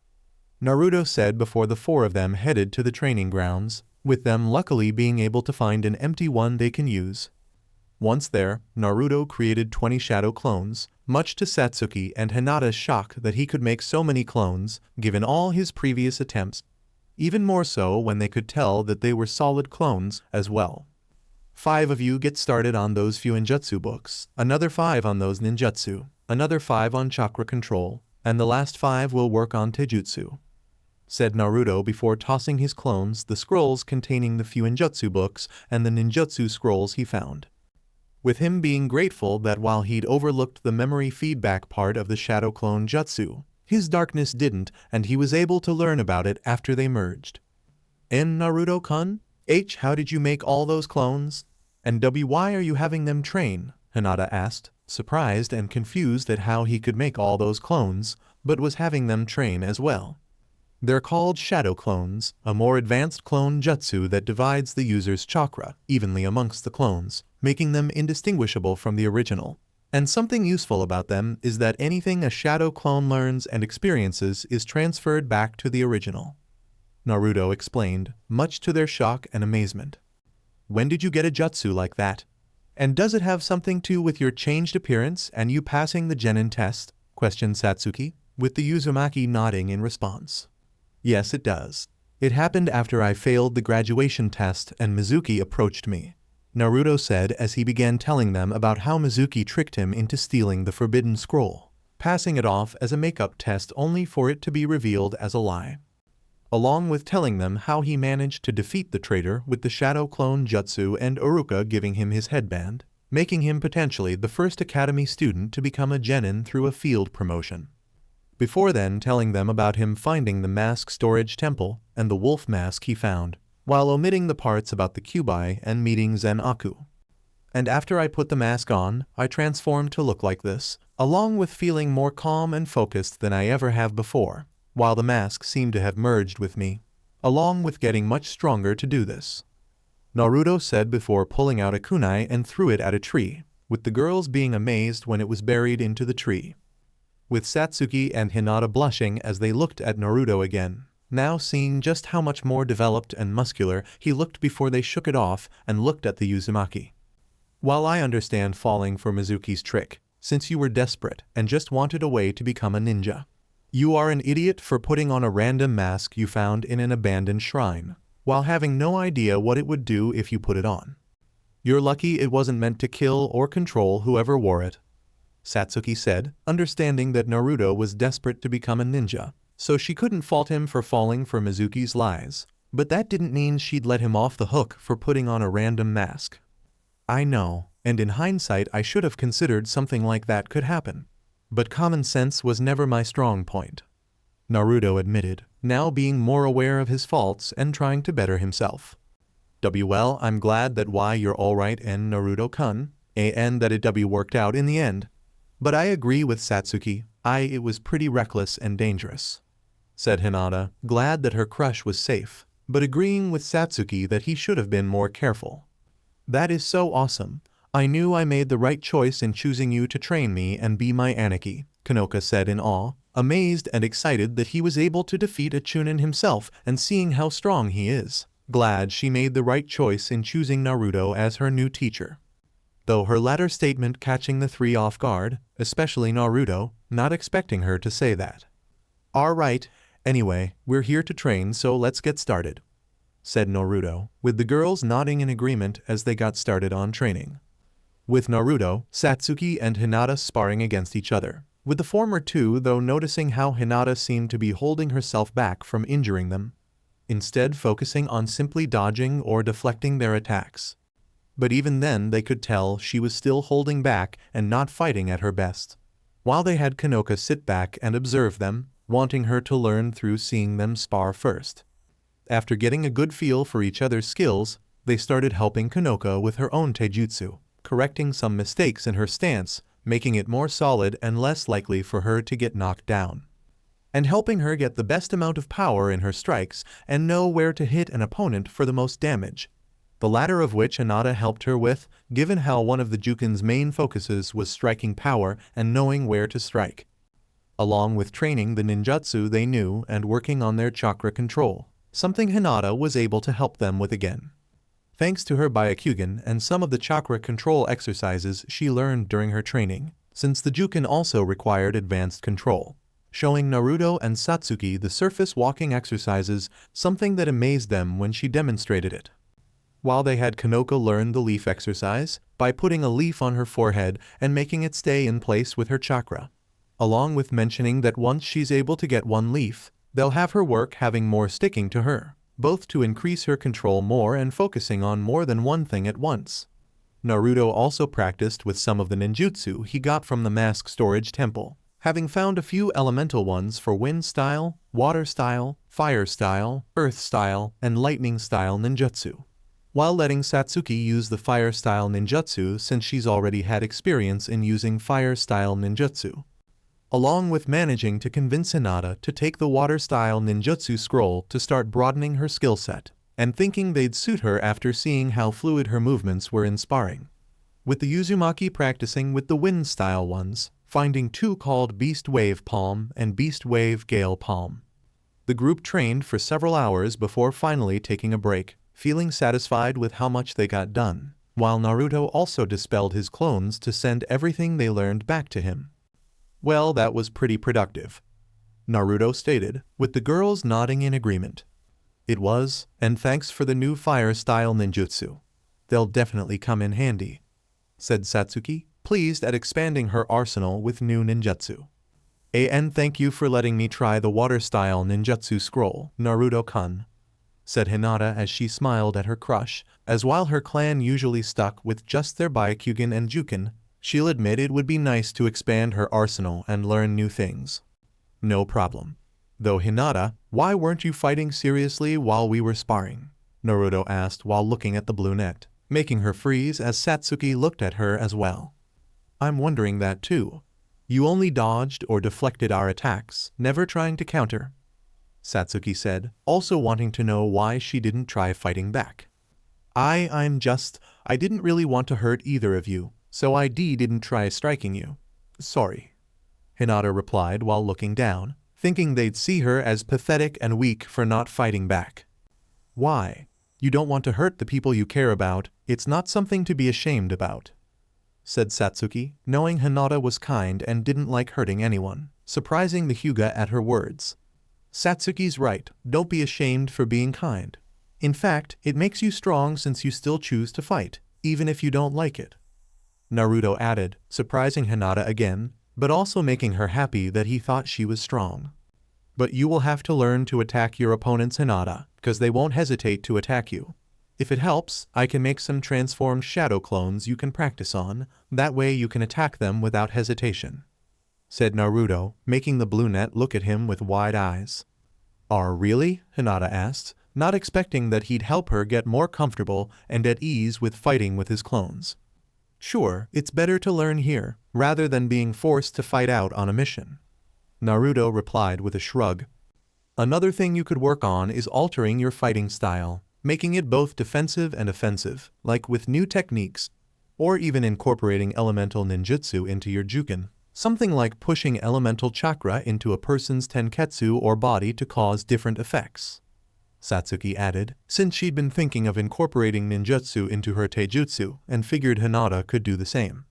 Speaker 2: Naruto said before the four of them headed to the training grounds, with them luckily being able to find an empty one they can use. Once there, Naruto created 20 shadow clones, much to Satsuki and Hinata's shock that he could make so many clones, given all his previous attempts. Even more so when they could tell that they were solid clones as well. 5 of you get started on those Fuinjutsu books, another 5 on those ninjutsu, another 5 on chakra control, and the last 5 will work on taijutsu, said Naruto before tossing his clones the scrolls containing the Fuinjutsu books and the ninjutsu scrolls he found. With him being grateful that while he'd overlooked the memory feedback part of the shadow clone jutsu, his darkness didn't, and he was able to learn about it after they merged. And Naruto-kun? How did you make all those clones? And why are you having them train? Hinata asked, surprised and confused at how he could make all those clones, but was having them train as well. They're called shadow clones, a more advanced clone jutsu that divides the user's chakra evenly amongst the clones, making them indistinguishable from the original. And something useful about them is that anything a shadow clone learns and experiences is transferred back to the original. Naruto explained, much to their shock and amazement. When did you get a jutsu like that? And does it have something to do with your changed appearance and you passing the genin test? Questioned Satsuki, with the Uzumaki nodding in response. Yes, it does. It happened after I failed the graduation test and Mizuki approached me, Naruto said as he began telling them about how Mizuki tricked him into stealing the forbidden scroll, passing it off as a makeup test only for it to be revealed as a lie. Along with telling them how he managed to defeat the traitor with the shadow clone jutsu and Uruka giving him his headband, making him potentially the first academy student to become a genin through a field promotion. Before then telling them about him finding the mask storage temple and the wolf mask he found, while omitting the parts about the Kyuubi and meeting Zen-Aku. And after I put the mask on, I transformed to look like this, along with feeling more calm and focused than I ever have before, while the mask seemed to have merged with me, along with getting much stronger to do this. Naruto said before pulling out a kunai and threw it at a tree, with the girls being amazed when it was buried into the tree. With Satsuki and Hinata blushing as they looked at Naruto again, now seeing just how much more developed and muscular he looked before they shook it off and looked at the Uzumaki. While I understand falling for Mizuki's trick, since you were desperate and just wanted a way to become a ninja, you are an idiot for putting on a random mask you found in an abandoned shrine, while having no idea what it would do if you put it on. You're lucky it wasn't meant to kill or control whoever wore it, Satsuki said, understanding that Naruto was desperate to become a ninja, so she couldn't fault him for falling for Mizuki's lies, but that didn't mean she'd let him off the hook for putting on a random mask. I know, and in hindsight I should have considered something like that could happen. But common sense was never my strong point, Naruto admitted, now being more aware of his faults and trying to better himself. Well, I'm glad that you're alright and Naruto-kun, and that it worked out in the end. But I agree with Satsuki, it was pretty reckless and dangerous, said Hinata, glad that her crush was safe, but agreeing with Satsuki that he should have been more careful. That is so awesome. I knew I made the right choice in choosing you to train me and be my Aniki, Kanoka said in awe, amazed and excited that he was able to defeat a Chunin himself and seeing how strong he is. Glad she made the right choice in choosing Naruto as her new teacher. Though her latter statement catching the three off guard, especially Naruto, not expecting her to say that. Alright, anyway, we're here to train so let's get started, said Naruto, with the girls nodding in agreement as they got started on training. With Naruto, Satsuki and Hinata sparring against each other, with the former two though noticing how Hinata seemed to be holding herself back from injuring them, instead focusing on simply dodging or deflecting their attacks. But even then they could tell she was still holding back and not fighting at her best. While they had Kanoka sit back and observe them, wanting her to learn through seeing them spar first. After getting a good feel for each other's skills, they started helping Kanoka with her own taijutsu, correcting some mistakes in her stance, making it more solid and less likely for her to get knocked down, and helping her get the best amount of power in her strikes and know where to hit an opponent for the most damage. The latter of which Hinata helped her with, given how one of the Jukin's main focuses was striking power and knowing where to strike, along with training the ninjutsu they knew and working on their chakra control, something Hinata was able to help them with again. Thanks to her Byakugan and some of the chakra control exercises she learned during her training, since the Jukin also required advanced control, showing Naruto and Satsuki the surface walking exercises, something that amazed them when she demonstrated it. While they had Kanoka learn the leaf exercise by putting a leaf on her forehead and making it stay in place with her chakra, along with mentioning that once she's able to get one leaf, they'll have her work having more sticking to her, both to increase her control more and focusing on more than one thing at once. Naruto also practiced with some of the ninjutsu he got from the mask storage temple, having found a few elemental ones for wind style, water style, fire style, earth style, and lightning style ninjutsu, while letting Satsuki use the fire style ninjutsu since she's already had experience in using fire style ninjutsu. along with managing to convince Hinata to take the water-style ninjutsu scroll to start broadening her skill set, and thinking they'd suit her after seeing how fluid her movements were in sparring. With the Uzumaki practicing with the wind-style ones, finding two called Beast Wave Palm and Beast Wave Gale Palm. The group trained for several hours before finally taking a break, feeling satisfied with how much they got done, while Naruto also dispelled his clones to send everything they learned back to him. Well, that was pretty productive, Naruto stated, with the girls nodding in agreement. It was, and thanks for the new fire-style ninjutsu. They'll definitely come in handy, said Satsuki, pleased at expanding her arsenal with new ninjutsu. And thank you for letting me try the water-style ninjutsu scroll, Naruto-kun, said Hinata as she smiled at her crush, as while her clan usually stuck with just their Byakugan and Juken, she'll admit it would be nice to expand her arsenal and learn new things. No problem. Though Hinata, why weren't you fighting seriously while we were sparring? Naruto asked while looking at the blue net, making her freeze as Satsuki looked at her as well. I'm wondering that too. You only dodged or deflected our attacks, never trying to counter, Satsuki said, also wanting to know why she didn't try fighting back. I didn't really want to hurt either of you, so I didn't try striking you. Sorry, Hinata replied while looking down, thinking they'd see her as pathetic and weak for not fighting back. Why? You don't want to hurt the people you care about, it's not something to be ashamed about, said Satsuki, knowing Hinata was kind and didn't like hurting anyone, surprising the Hyuga at her words. Satsuki's right, don't be ashamed for being kind. In fact, it makes you strong since you still choose to fight, even if you don't like it, Naruto added, surprising Hinata again, but also making her happy that he thought she was strong. But you will have to learn to attack your opponents, Hinata, because they won't hesitate to attack you. If it helps, I can make some transformed shadow clones you can practice on, that way you can attack them without hesitation, said Naruto, making the blue net look at him with wide eyes. Really? Hinata asked, not expecting that he'd help her get more comfortable and at ease with fighting with his clones. Sure, it's better to learn here, rather than being forced to fight out on a mission, Naruto replied with a shrug. Another thing you could work on is altering your fighting style, making it both defensive and offensive, like with new techniques, or even incorporating elemental ninjutsu into your Juken, something like pushing elemental chakra into a person's tenketsu or body to cause different effects, Satsuki added, since she'd been thinking of incorporating ninjutsu into her taijutsu and figured Hinata could do the same,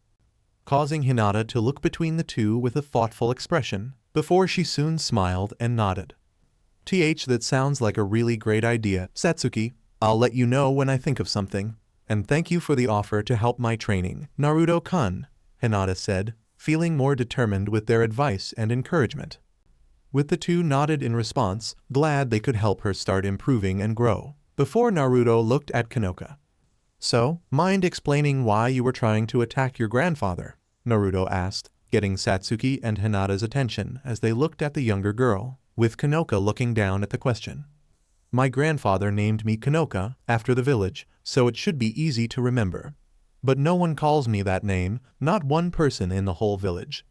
Speaker 2: causing Hinata to look between the two with a thoughtful expression, before she soon smiled and nodded. That sounds like a really great idea, Satsuki. I'll let you know when I think of something. And thank you for the offer to help my training, Naruto-kun, Hinata said, feeling more determined with their advice and encouragement. With the two nodded in response, glad they could help her start improving and grow, before Naruto looked at Kanoka. So, mind explaining why you were trying to attack your grandfather? Naruto asked, getting Satsuki and Hinata's attention as they looked at the younger girl, with Kanoka looking down at the question. My grandfather named me Kanoka after the village, so it should be easy to remember. But no one calls me that name, not one person in the whole village.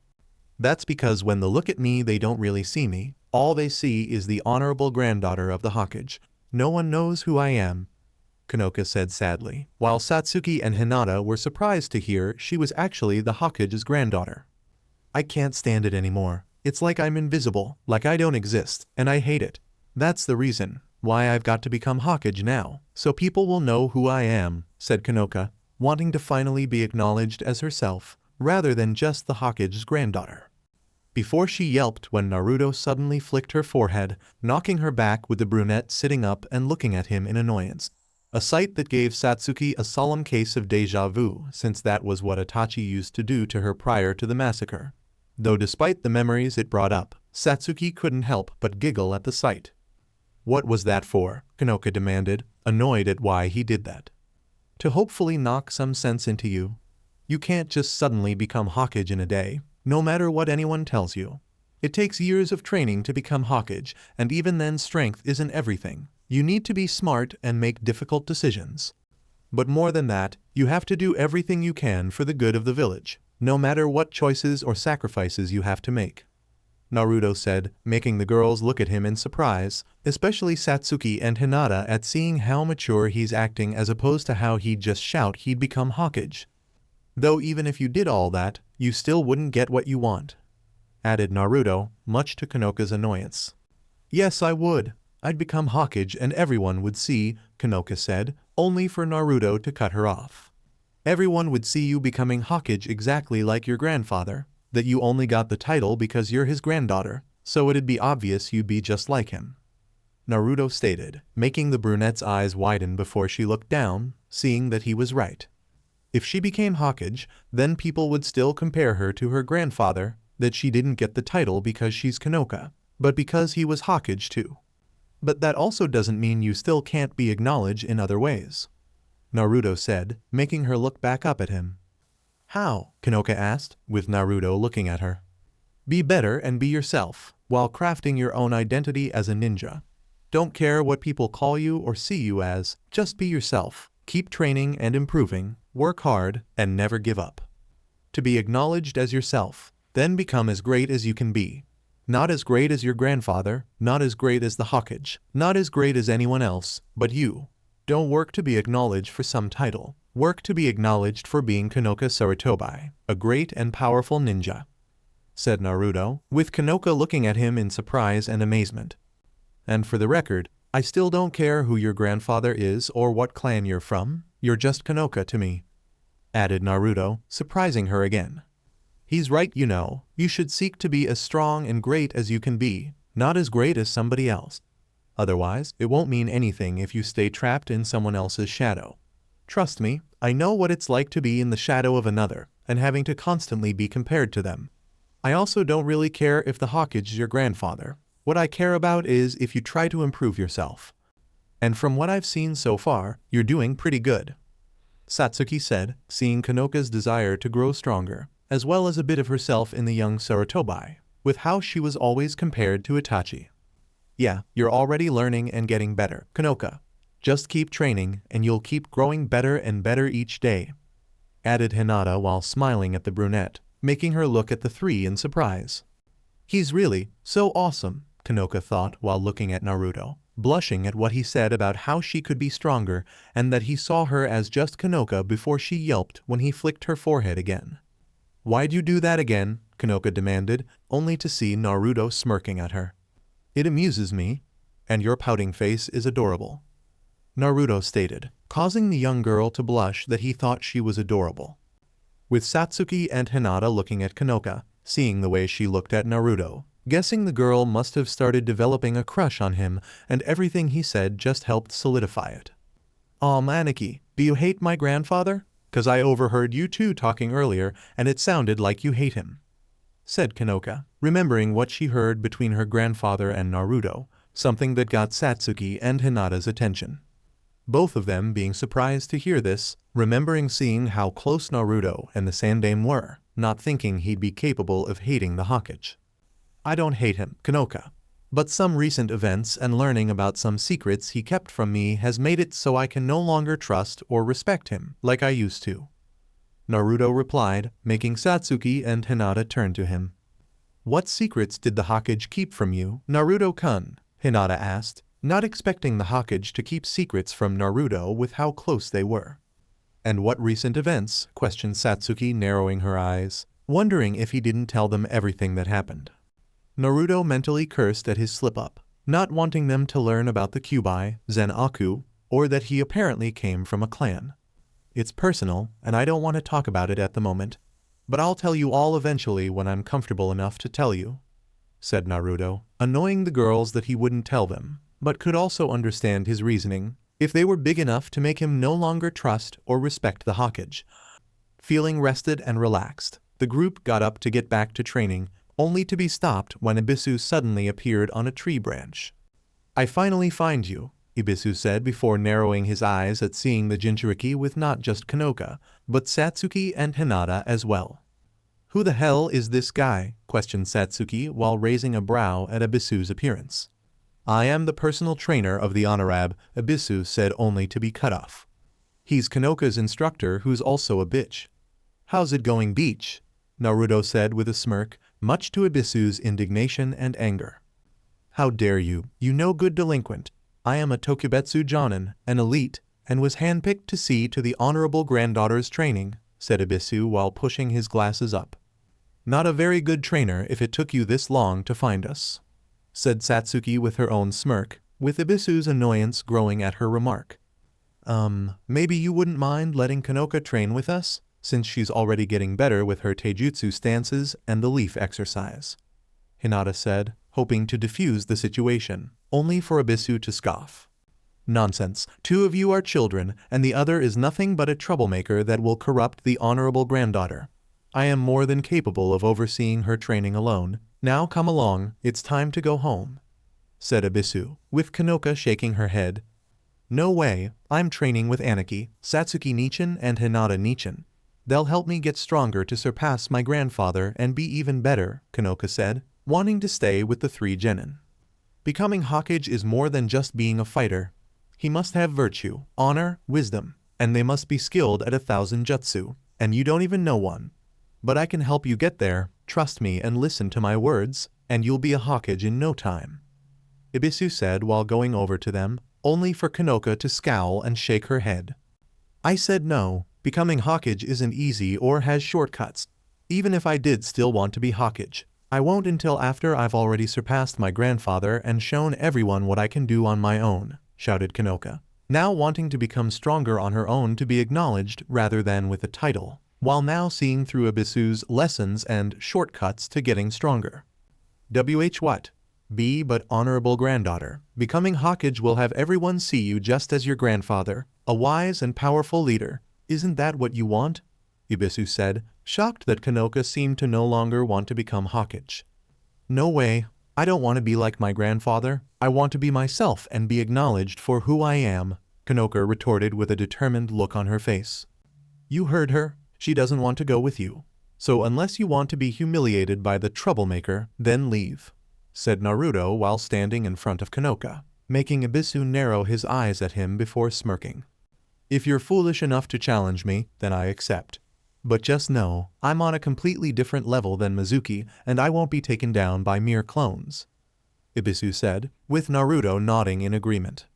Speaker 2: That's because when they look at me they don't really see me, all they see is the honorable granddaughter of the Hokage. No one knows who I am, Kanoka said sadly, while Satsuki and Hinata were surprised to hear she was actually the Hokage's granddaughter. I can't stand it anymore. It's like I'm invisible, like I don't exist, and I hate it. That's the reason why I've got to become Hokage now, so people will know who I am, said Kanoka, wanting to finally be acknowledged as herself, rather than just the Hokage's granddaughter. Before she yelped when Naruto suddenly flicked her forehead, knocking her back with the brunette sitting up and looking at him in annoyance. A sight that gave Satsuki a solemn case of déjà vu, since that was what Itachi used to do to her prior to the massacre. Though despite the memories it brought up, Satsuki couldn't help but giggle at the sight. What was that for? Kanoka demanded, annoyed at why he did that. To hopefully knock some sense into you. You can't just suddenly become Hokage in a day, no matter what anyone tells you. It takes years of training to become Hokage, and even then strength isn't everything. You need to be smart and make difficult decisions. But more than that, you have to do everything you can for the good of the village, no matter what choices or sacrifices you have to make. Naruto said, making the girls look at him in surprise, especially Satsuki and Hinata at seeing how mature he's acting as opposed to how he'd just shout he'd become Hokage. Though even if you did all that, you still wouldn't get what you want, added Naruto, much to Kanoka's annoyance. Yes, I would. I'd become Hokage and everyone would see, Kanoka said, only for Naruto to cut her off. Everyone would see you becoming Hokage exactly like your grandfather, that you only got the title because you're his granddaughter, so it'd be obvious you'd be just like him, Naruto stated, making the brunette's eyes widen before she looked down, seeing that he was right. If she became Hokage, then people would still compare her to her grandfather, that she didn't get the title because she's Kanoka, but because he was Hokage too. But that also doesn't mean you still can't be acknowledged in other ways, Naruto said, making her look back up at him. How? Kanoka asked, with Naruto looking at her. Be better and be yourself, while crafting your own identity as a ninja. Don't care what people call you or see you as, just be yourself, keep training and improving, work hard, and never give up. To be acknowledged as yourself, then become as great as you can be. Not as great as your grandfather, not as great as the Hokage, not as great as anyone else, but you. Don't work to be acknowledged for some title. Work to be acknowledged for being Kanoka Sarutobi, a great and powerful ninja, said Naruto, with Kanoka looking at him in surprise and amazement. And for the record, I still don't care who your grandfather is or what clan you're from, you're just Kanoka to me, added Naruto, surprising her again. He's right, you know, you should seek to be as strong and great as you can be, not as great as somebody else. Otherwise, it won't mean anything if you stay trapped in someone else's shadow. Trust me, I know what it's like to be in the shadow of another, and having to constantly be compared to them. I also don't really care if the Hokage is your grandfather. What I care about is if you try to improve yourself. And from what I've seen so far, you're doing pretty good, Satsuki said, seeing Kanoka's desire to grow stronger, as well as a bit of herself in the young Sarutobi, with how she was always compared to Itachi. Yeah, you're already learning and getting better, Kanoka. Just keep training and you'll keep growing better and better each day, added Hinata while smiling at the brunette, making her look at the three in surprise. He's really so awesome, Kanoka thought while looking at Naruto, blushing at what he said about how she could be stronger and that he saw her as just Kanoka before she yelped when he flicked her forehead again. Why'd you do that again? Kanoka demanded, only to see Naruto smirking at her. It amuses me, and your pouting face is adorable, Naruto stated, causing the young girl to blush that he thought she was adorable. With Satsuki and Hinata looking at Kanoka, seeing the way she looked at Naruto, guessing the girl must have started developing a crush on him, and everything he said just helped solidify it. Aw Maneki, do you hate my grandfather? 'Cause I overheard you two talking earlier and it sounded like you hate him, said Kanoka, remembering what she heard between her grandfather and Naruto, something that got Satsuki and Hinata's attention. Both of them being surprised to hear this, remembering seeing how close Naruto and the Sandaime were, not thinking he'd be capable of hating the Hokage. I don't hate him, Kanoka. But some recent events and learning about some secrets he kept from me has made it so I can no longer trust or respect him like I used to, Naruto replied, making Satsuki and Hinata turn to him. What secrets did the Hokage keep from you, Naruto-kun? Hinata asked, not expecting the Hokage to keep secrets from Naruto with how close they were. And what recent events? Questioned Satsuki, narrowing her eyes, wondering if he didn't tell them everything that happened. Naruto mentally cursed at his slip-up, not wanting them to learn about the Kyuubi, Zen-Aku, or that he apparently came from a clan. It's personal, and I don't want to talk about it at the moment, but I'll tell you all eventually when I'm comfortable enough to tell you, said Naruto, annoying the girls that he wouldn't tell them, but could also understand his reasoning, if they were big enough to make him no longer trust or respect the Hokage. Feeling rested and relaxed, the group got up to get back to training, only to be stopped when Ibisu suddenly appeared on a tree branch. I finally find you, Ibisu said before narrowing his eyes at seeing the Jinchuriki with not just Kanoka, but Satsuki and Hinata as well. Who the hell is this guy? Questioned Satsuki while raising a brow at Ibisu's appearance. I am the personal trainer of the Honorab, Ibisu said only to be cut off. He's Kanoka's instructor who's also a bitch. How's it going, beach? Naruto said with a smirk, much to Ibisu's indignation and anger. "How dare you, you no good delinquent! I am a Tokubetsu Jonin, an elite, and was handpicked to see to the honorable granddaughter's training," said Ibisu while pushing his glasses up. "Not a very good trainer if it took you this long to find us," said Satsuki with her own smirk, with Ibisu's annoyance growing at her remark. Maybe you wouldn't mind letting Kanoka train with us, since she's already getting better with her taijutsu stances and the leaf exercise," Hinata said, hoping to defuse the situation, only for Ibisu to scoff. "Nonsense, 2 of you are children, and the other is nothing but a troublemaker that will corrupt the honorable granddaughter. I am more than capable of overseeing her training alone. Now come along, it's time to go home," said Ibisu, with Kanoka shaking her head. "No way, I'm training with Aniki, Satsuki Nichin and Hinata Nichin. They'll help me get stronger to surpass my grandfather and be even better," Kanoka said, wanting to stay with the 3 genin. "Becoming Hokage is more than just being a fighter. He must have virtue, honor, wisdom, and they must be skilled at 1,000 jutsu, and you don't even know one. But I can help you get there, trust me and listen to my words, and you'll be a Hokage in no time," Ibisu said while going over to them, only for Kanoka to scowl and shake her head. "I said no, becoming Hokage isn't easy or has shortcuts. Even if I did still want to be Hokage, I won't until after I've already surpassed my grandfather and shown everyone what I can do on my own," shouted Kanoka, now wanting to become stronger on her own to be acknowledged rather than with a title, while now seeing through Ibisu's lessons and shortcuts to getting stronger. What? Be but honorable granddaughter. Becoming Hokage will have everyone see you just as your grandfather, a wise and powerful leader. Isn't that what you want?" Ibisu said, shocked that Kanoka seemed to no longer want to become Hokage. "No way, I don't want to be like my grandfather. I want to be myself and be acknowledged for who I am," Kanoka retorted with a determined look on her face. "You heard her, she doesn't want to go with you. So unless you want to be humiliated by the troublemaker, then leave," said Naruto while standing in front of Kanoka, making Ibisu narrow his eyes at him before smirking. "If you're foolish enough to challenge me, then I accept. But just know, I'm on a completely different level than Mizuki, and I won't be taken down by mere clones," Ibisu said, with Naruto nodding in agreement.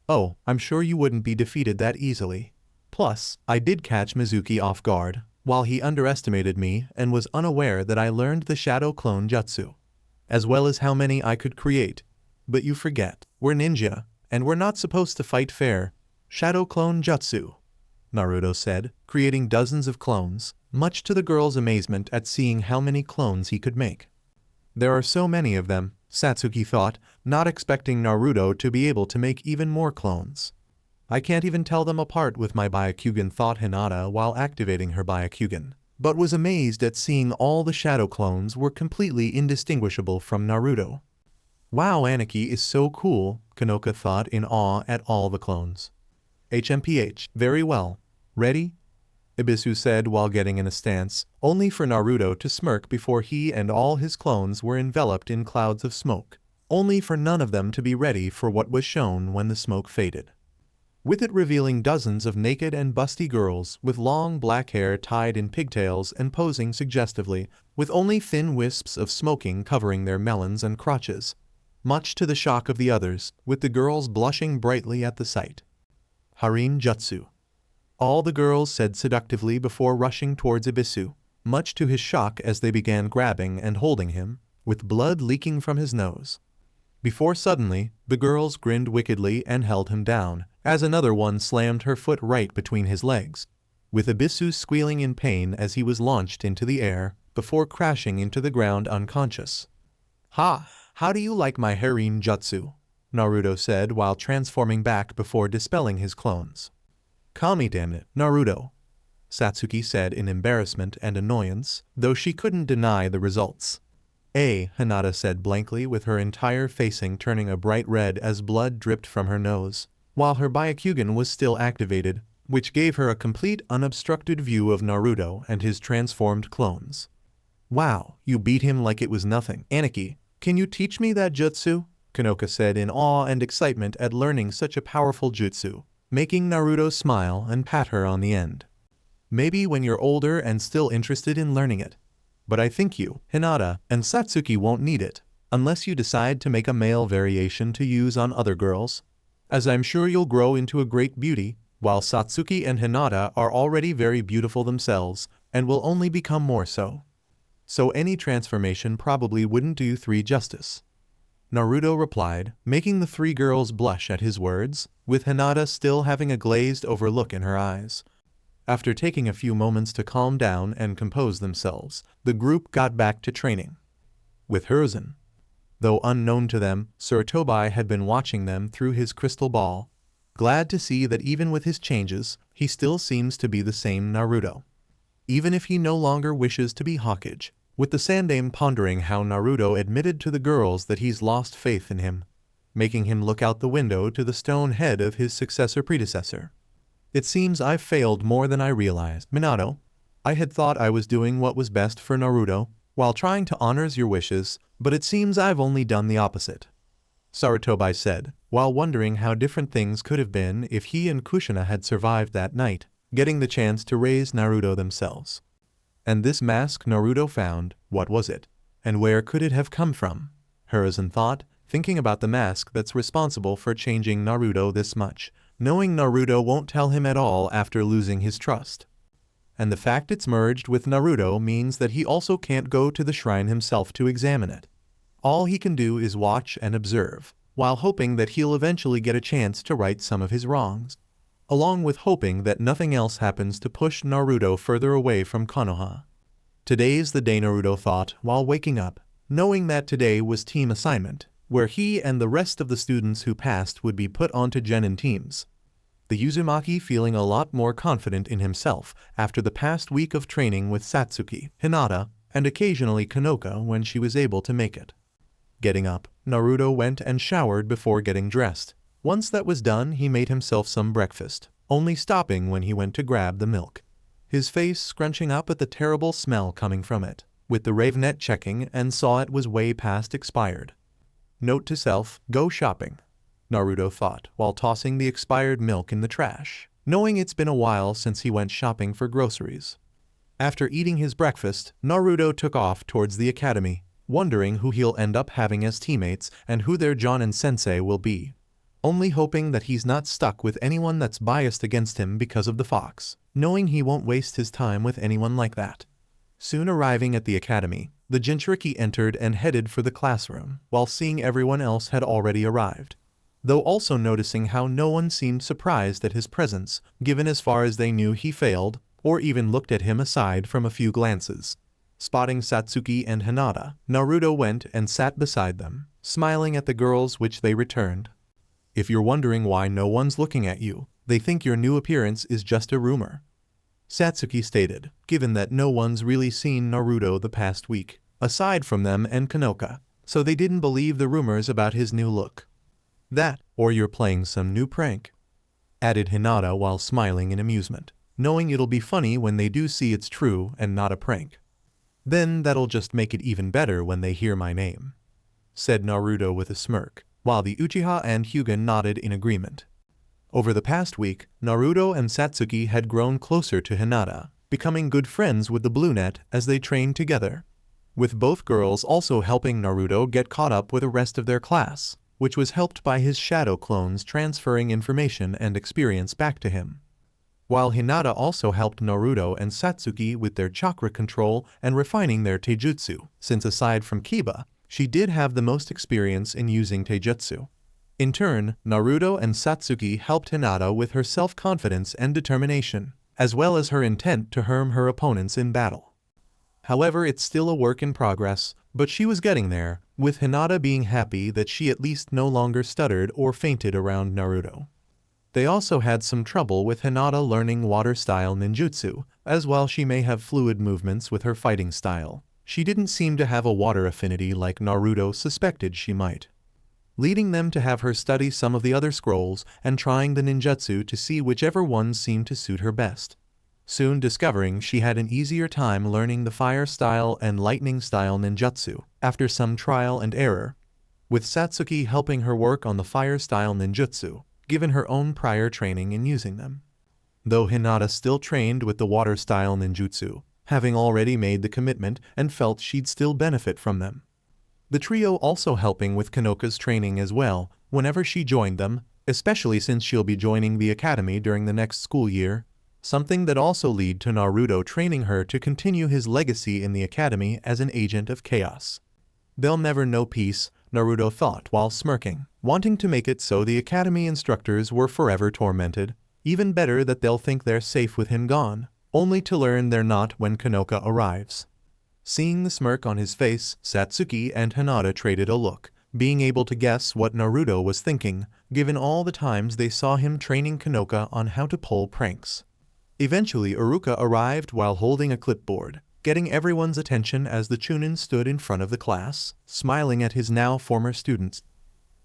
Speaker 2: "Oh, I'm sure you wouldn't be defeated that easily. Plus, I did catch Mizuki off guard, while he underestimated me and was unaware that I learned the shadow clone jutsu, as well as how many I could create. But you forget, we're ninja, and we're not supposed to fight fair. Shadow clone jutsu," Naruto said, creating dozens of clones, much to the girl's amazement at seeing how many clones he could make. "There are so many of them," Satsuki thought, not expecting Naruto to be able to make even more clones. "I can't even tell them apart with my Byakugan," thought Hinata while activating her Byakugan, but was amazed at seeing all the shadow clones were completely indistinguishable from Naruto. "Wow, Aniki is so cool," Kanoka thought in awe at all the clones. "HMPH, very well. Ready?" Ibisu said while getting in a stance, only for Naruto to smirk before he and all his clones were enveloped in clouds of smoke, only for none of them to be ready for what was shown when the smoke faded, with it revealing dozens of naked and busty girls with long black hair tied in pigtails and posing suggestively, with only thin wisps of smoking covering their melons and crotches, much to the shock of the others, with the girls blushing brightly at the sight. "Harem jutsu," all the girls said seductively before rushing towards Ibisu, much to his shock as they began grabbing and holding him, with blood leaking from his nose. Before suddenly, the girls grinned wickedly and held him down, as another one slammed her foot right between his legs, with Ibisu squealing in pain as he was launched into the air, before crashing into the ground unconscious. "Ha! How do you like my harem jutsu?" Naruto said while transforming back before dispelling his clones. "Kami, damn it, Naruto," Satsuki said in embarrassment and annoyance, though she couldn't deny the results. Hinata said blankly with her entire facing turning a bright red as blood dripped from her nose, while her Byakugan was still activated, which gave her a complete unobstructed view of Naruto and his transformed clones. "Wow, you beat him like it was nothing. Aniki, can you teach me that jutsu?" Kanoka said in awe and excitement at learning such a powerful jutsu, making Naruto smile and pat her on the end. "Maybe when you're older and still interested in learning it. but I think you, Hinata, and Satsuki won't need it, unless you decide to make a male variation to use on other girls. As I'm sure you'll grow into a great beauty, while Satsuki and Hinata are already very beautiful themselves, and will only become more so. So any transformation probably wouldn't do 3 justice. Naruto replied, making the 3 girls blush at his words, with Hinata still having a glazed-over look in her eyes. After taking a few moments to calm down and compose themselves, the group got back to training. With Hiruzen. Though unknown to them, Sir Tobai had been watching them through his crystal ball. Glad to see that even with his changes, he still seems to be the same Naruto. Even if he no longer wishes to be Hokage, with the Sandaime pondering how Naruto admitted to the girls that he's lost faith in him, making him look out the window to the stone head of his predecessor. It seems I've failed more than I realized, Minato. I had thought I was doing what was best for Naruto, while trying to honor your wishes, but it seems I've only done the opposite. Sarutobi said, while wondering how different things could have been if he and Kushina had survived that night, getting the chance to raise Naruto themselves. And this mask Naruto found, what was it? And where could it have come from? Hiruzen thought, thinking about the mask that's responsible for changing Naruto this much, knowing Naruto won't tell him at all after losing his trust. And the fact it's merged with Naruto means that he also can't go to the shrine himself to examine it. All he can do is watch and observe, while hoping that he'll eventually get a chance to right some of his wrongs. Along with hoping that nothing else happens to push Naruto further away from Konoha. Today's the day, Naruto thought while waking up, knowing that today was team assignment, where he and the rest of the students who passed would be put onto genin teams. The Uzumaki feeling a lot more confident in himself after the past week of training with Satsuki, Hinata, and occasionally Kanoka when she was able to make it. Getting up, Naruto went and showered before getting dressed. Once that was done, he made himself some breakfast, only stopping when he went to grab the milk. His face scrunching up at the terrible smell coming from it, with the Ravenet checking and saw it was way past expired. Note to self, go shopping, Naruto thought while tossing the expired milk in the trash, knowing it's been a while since he went shopping for groceries. After eating his breakfast, Naruto took off towards the academy, wondering who he'll end up having as teammates and who their Jonin sensei will be. Only hoping that he's not stuck with anyone that's biased against him because of the fox, knowing he won't waste his time with anyone like that. Soon arriving at the academy, the Jinchuriki entered and headed for the classroom, while seeing everyone else had already arrived. Though also noticing how no one seemed surprised at his presence, given as far as they knew he failed, or even looked at him aside from a few glances. Spotting Satsuki and Hinata, Naruto went and sat beside them, smiling at the girls which they returned. If you're wondering why no one's looking at you, they think your new appearance is just a rumor, Satsuki stated, given that no one's really seen Naruto the past week, aside from them and Kanoka, so they didn't believe the rumors about his new look. That, or you're playing some new prank, added Hinata while smiling in amusement, knowing it'll be funny when they do see it's true and not a prank. Then that'll just make it even better when they hear my name, said Naruto with a smirk, while the Uchiha and Hyuga nodded in agreement. Over the past week, Naruto and Satsuki had grown closer to Hinata, becoming good friends with the Bluenet as they trained together, with both girls also helping Naruto get caught up with the rest of their class, which was helped by his shadow clones transferring information and experience back to him. While Hinata also helped Naruto and Satsuki with their chakra control and refining their taijutsu, since aside from Kiba, she did have the most experience in using taijutsu. In turn, Naruto and Satsuki helped Hinata with her self-confidence and determination, as well as her intent to harm her opponents in battle. However, it's still a work in progress, but she was getting there, with Hinata being happy that she at least no longer stuttered or fainted around Naruto. They also had some trouble with Hinata learning water-style ninjutsu, as while she may have fluid movements with her fighting style, she didn't seem to have a water affinity like Naruto suspected she might, leading them to have her study some of the other scrolls and trying the ninjutsu to see whichever one seemed to suit her best. Soon discovering she had an easier time learning the fire-style and lightning-style ninjutsu, after some trial and error, with Satsuki helping her work on the fire-style ninjutsu, given her own prior training in using them. Though Hinata still trained with the water-style ninjutsu, having already made the commitment and felt she'd still benefit from them. The trio also helping with Kanoka's training as well, whenever she joined them, especially since she'll be joining the academy during the next school year, something that also lead to Naruto training her to continue his legacy in the academy as an agent of chaos. They'll never know peace, Naruto thought while smirking, wanting to make it so the academy instructors were forever tormented. Even better that they'll think they're safe with him gone, only to learn they're not when Kanoka arrives. Seeing the smirk on his face, Satsuki and Hinata traded a look, being able to guess what Naruto was thinking, given all the times they saw him training Kanoka on how to pull pranks. Eventually Iruka arrived while holding a clipboard, getting everyone's attention as the Chunin stood in front of the class, smiling at his now former students.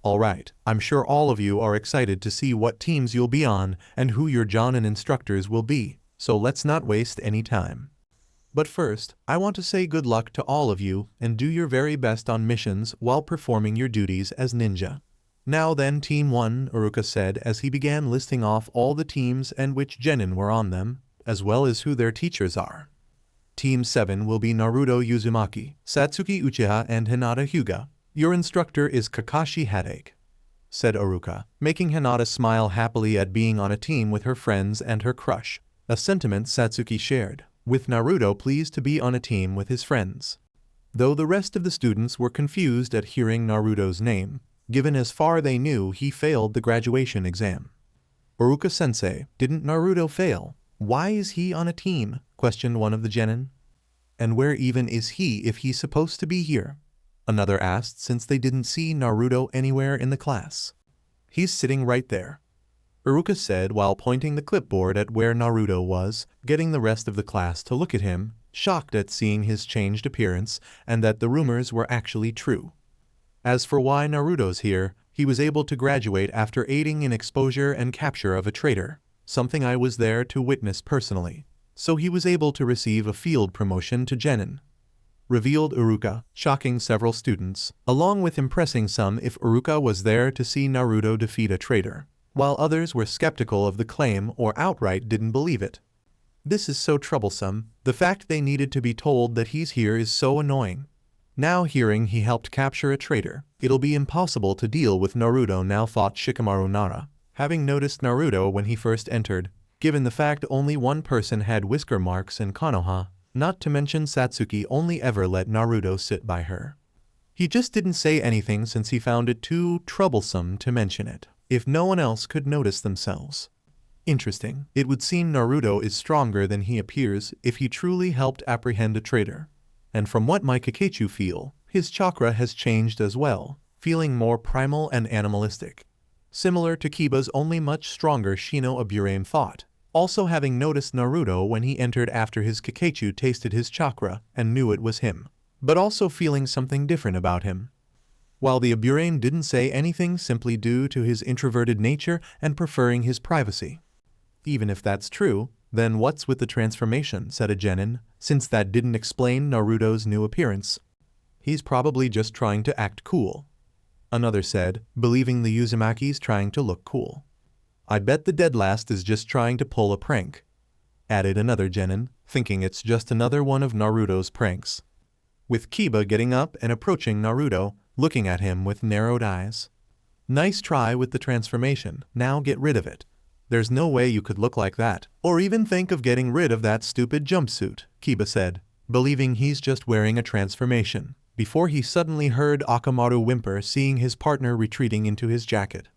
Speaker 2: Alright, I'm sure all of you are excited to see what teams you'll be on and who your Jonin instructors will be, so let's not waste any time. But first, I want to say good luck to all of you and do your very best on missions while performing your duties as ninja. Now then, Team 1, Iruka said as he began listing off all the teams and which genin were on them, as well as who their teachers are. Team 7 will be Naruto Uzumaki, Satsuki Uchiha and Hinata Hyuga. Your instructor is Kakashi Headache, said Iruka, making Hinata smile happily at being on a team with her friends and her crush, a sentiment Satsuki shared, with Naruto pleased to be on a team with his friends. Though the rest of the students were confused at hearing Naruto's name, given as far they knew he failed the graduation exam. Iruka-sensei, didn't Naruto fail? Why is he on a team? Questioned one of the genin. And where even is he if he's supposed to be here? Another asked since they didn't see Naruto anywhere in the class. He's sitting right there, Iruka said while pointing the clipboard at where Naruto was, getting the rest of the class to look at him, shocked at seeing his changed appearance and that the rumors were actually true. As for why Naruto's here, he was able to graduate after aiding in exposure and capture of a traitor, something I was there to witness personally, so he was able to receive a field promotion to genin, revealed Iruka, shocking several students, along with impressing some if Iruka was there to see Naruto defeat a traitor, while others were skeptical of the claim or outright didn't believe it. This is so troublesome, the fact they needed to be told that he's here is so annoying. Now hearing he helped capture a traitor, it'll be impossible to deal with Naruto now, thought Shikamaru Nara, having noticed Naruto when he first entered, given the fact only one person had whisker marks in Konoha, not to mention Satsuki only ever let Naruto sit by her. He just didn't say anything since he found it too troublesome to mention it, if no one else could notice themselves. Interesting, it would seem Naruto is stronger than he appears if he truly helped apprehend a traitor. And from what my Kakechu feel, his chakra has changed as well, feeling more primal and animalistic. Similar to Kiba's only much stronger Shino Aburame thought, also having noticed Naruto when he entered after his Kakechu tasted his chakra and knew it was him, but also feeling something different about him. While the Aburame didn't say anything simply due to his introverted nature and preferring his privacy. Even if that's true, then what's with the transformation, said a genin, since that didn't explain Naruto's new appearance. He's probably just trying to act cool, another said, believing the Uzumaki's trying to look cool. I bet the deadlast is just trying to pull a prank, added another genin, thinking it's just another one of Naruto's pranks. With Kiba getting up and approaching Naruto, looking at him with narrowed eyes. Nice try with the transformation, now get rid of it. There's no way you could look like that, or even think of getting rid of that stupid jumpsuit, Kiba said, believing he's just wearing a transformation, before he suddenly heard Akamaru whimper seeing his partner retreating into his jacket.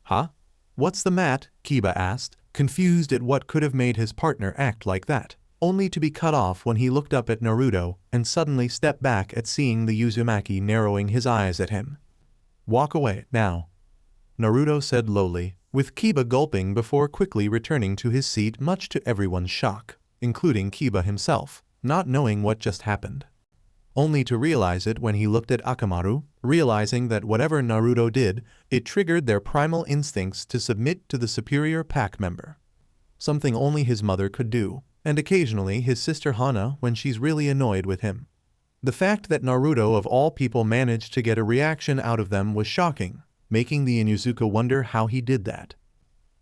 Speaker 2: Huh? What's the mat? Kiba asked, confused at what could have made his partner act like that, only to be cut off when he looked up at Naruto and suddenly stepped back at seeing the Uzumaki narrowing his eyes at him. Walk away, now, Naruto said lowly, with Kiba gulping before quickly returning to his seat much to everyone's shock, including Kiba himself, not knowing what just happened. Only to realize it when he looked at Akamaru, realizing that whatever Naruto did, it triggered their primal instincts to submit to the superior pack member. Something only his mother could do, and occasionally his sister Hana when she's really annoyed with him. The fact that Naruto of all people managed to get a reaction out of them was shocking, making the Inuzuka wonder how he did that.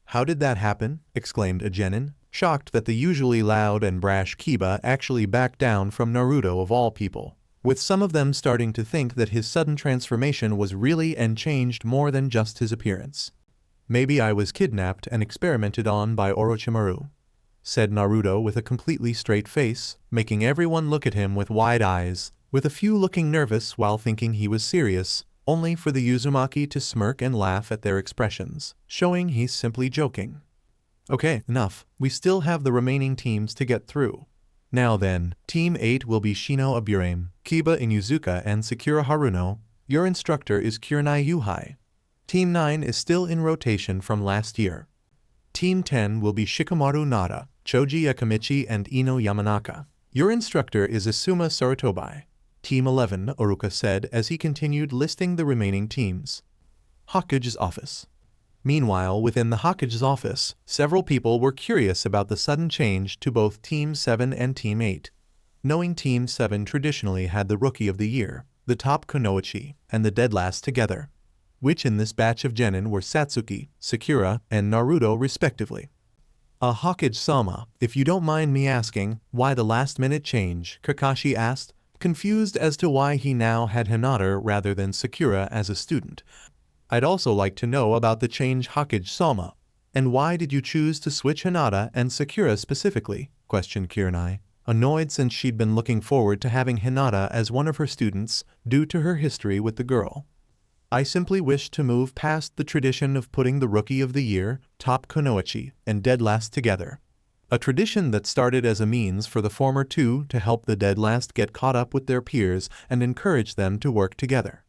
Speaker 2: How did that happen? Exclaimed a genin, shocked that the usually loud and brash Kiba actually backed down from Naruto of all people, with some of them starting to think that his sudden transformation was really and changed more than just his appearance. "Maybe I was kidnapped and experimented on by Orochimaru," said Naruto with a completely straight face, making everyone look at him with wide eyes, with a few looking nervous while thinking he was serious, only for the Uzumaki to smirk and laugh at their expressions, showing he's simply joking. "Okay, enough. We still have the remaining teams to get through. Now then, Team 8 will be Shino Aburame, Kiba Inuzuka and Sakura Haruno. Your instructor is Kurenai Yuhai. Team 9 is still in rotation from last year. Team 10 will be Shikamaru Nara, Choji Akamichi and Ino Yamanaka. Your instructor is Asuma Sarutobi. Team 11, Oruka said as he continued listing the remaining teams. Hokage's office. Meanwhile, within the Hokage's office, several people were curious about the sudden change to both Team 7 and Team 8. Knowing Team 7 traditionally had the Rookie of the Year, the top Kunoichi, and the Dead Last together, which in this batch of genin were Satsuki, Sakura, and Naruto respectively. Hokage-sama, if you don't mind me asking, why the last-minute change? Kakashi asked, confused as to why he now had Hinata rather than Sakura as a student. I'd also like to know about the change, Hokage-sama. And why did you choose to switch Hinata and Sakura specifically? Questioned Kurenai, annoyed since she'd been looking forward to having Hinata as one of her students due to her history with the girl. I simply wish to move past the tradition of putting the Rookie of the Year, top Kunoichi, and Dead Last together. A tradition that started as a means for the former two to help the Dead Last get caught up with their peers and encourage them to work together.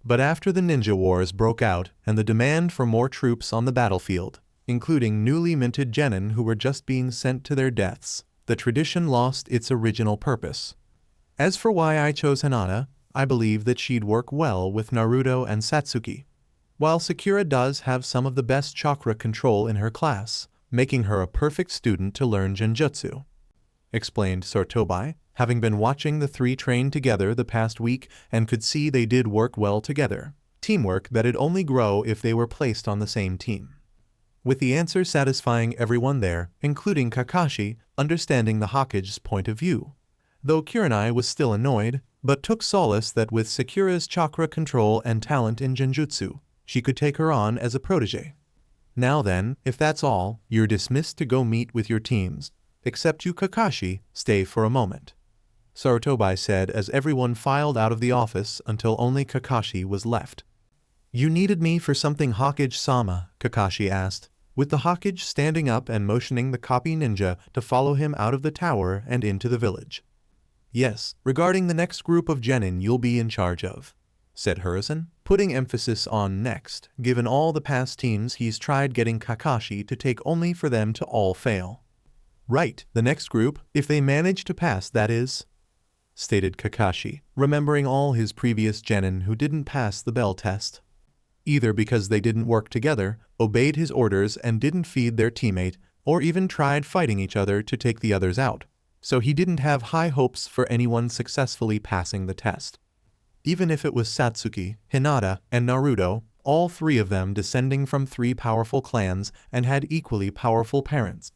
Speaker 2: But after the Ninja Wars broke out and the demand for more troops on the battlefield, including newly minted genin who were just being sent to their deaths, the tradition lost its original purpose. As for why I chose Hinata, I believe that she'd work well with Naruto and Satsuki. While Sakura does have some of the best chakra control in her class, making her a perfect student to learn genjutsu. Explained Sarutobi, having been watching the three train together the past week and could see they did work well together. Teamwork that'd only grow if they were placed on the same team. With the answer satisfying everyone there, including Kakashi, understanding the Hokage's point of view. Though Kurenai was still annoyed, but took solace that with Sakura's chakra control and talent in genjutsu, she could take her on as a protege. Now then, if that's all, you're dismissed to go meet with your teams. Except you, Kakashi, stay for a moment. Sarutobi said as everyone filed out of the office until only Kakashi was left. You needed me for something, Hokage-sama? Kakashi asked, with the Hokage standing up and motioning the copy ninja to follow him out of the tower and into the village. Yes, regarding the next group of genin you'll be in charge of, said Hiruzen, putting emphasis on next, given all the past teams he's tried getting Kakashi to take only for them to all fail. Right, the next group, if they manage to pass, that is, stated Kakashi, remembering all his previous genin who didn't pass the bell test. Either because they didn't work together, obeyed his orders and didn't feed their teammate, or even tried fighting each other to take the others out. So he didn't have high hopes for anyone successfully passing the test. Even if it was Satsuki, Hinata, and Naruto, all three of them descending from three powerful clans and had equally powerful parents.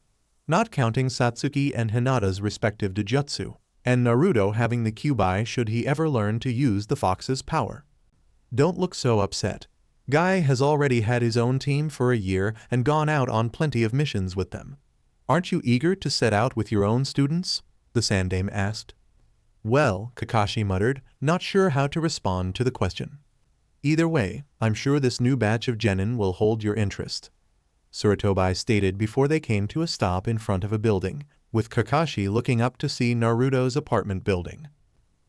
Speaker 2: Not counting Satsuki and Hinata's respective Dojutsu, and Naruto having the Kyuubi should he ever learn to use the fox's power. Don't look so upset. Guy has already had his own team for a year and gone out on plenty of missions with them. Aren't you eager to set out with your own students? The Sandame asked. Well, Kakashi muttered, not sure how to respond to the question. Either way, I'm sure this new batch of genin will hold your interest, Sarutobi stated before they came to a stop in front of a building, with Kakashi looking up to see Naruto's apartment building.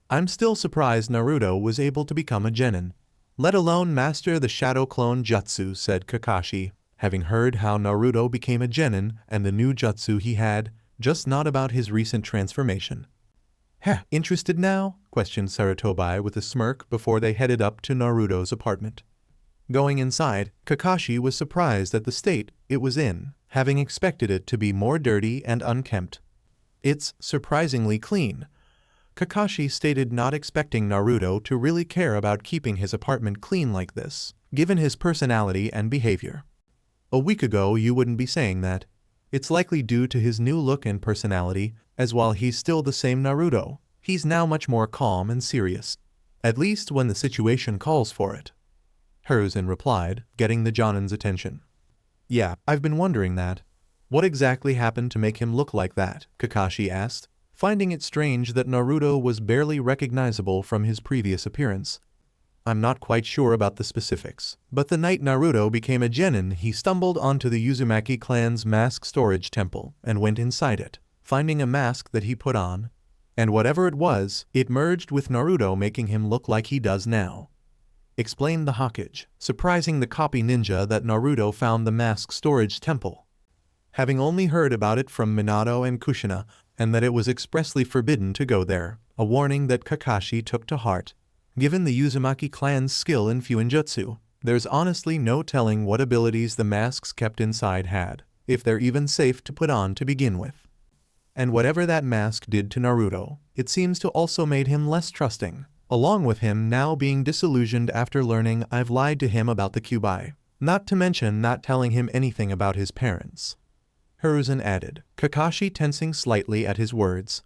Speaker 2: I'm still surprised Naruto was able to become a genin, let alone master the shadow clone jutsu, said Kakashi, having heard how Naruto became a genin and the new jutsu he had, just not about his recent transformation. Heh, interested now? Questioned Sarutobi with a smirk before they headed up to Naruto's apartment. Going inside, Kakashi was surprised at the state it was in, having expected it to be more dirty and unkempt. It's surprisingly clean. Kakashi stated, not expecting Naruto to really care about keeping his apartment clean like this, given his personality and behavior. A week ago you wouldn't be saying that. It's likely due to his new look and personality, as while he's still the same Naruto, he's now much more calm and serious. At least when the situation calls for it. Hiruzen replied, getting the Jonin's attention. Yeah, I've been wondering that. What exactly happened to make him look like that? Kakashi asked, finding it strange that Naruto was barely recognizable from his previous appearance. I'm not quite sure about the specifics, but the night Naruto became a genin, he stumbled onto the Uzumaki clan's mask storage temple and went inside it, finding a mask that he put on. And whatever it was, it merged with Naruto, making him look like he does now. Explained the Hokage, surprising the copy ninja that Naruto found the mask storage temple. Having only heard about it from Minato and Kushina, and that it was expressly forbidden to go there, a warning that Kakashi took to heart. Given the Uzumaki clan's skill in Fuinjutsu, there's honestly no telling what abilities the masks kept inside had, if they're even safe to put on to begin with. And whatever that mask did to Naruto, it seems to also made him less trusting, along with him now being disillusioned after learning I've lied to him about the Kyuubi, not to mention not telling him anything about his parents. Hiruzen added, Kakashi tensing slightly at his words.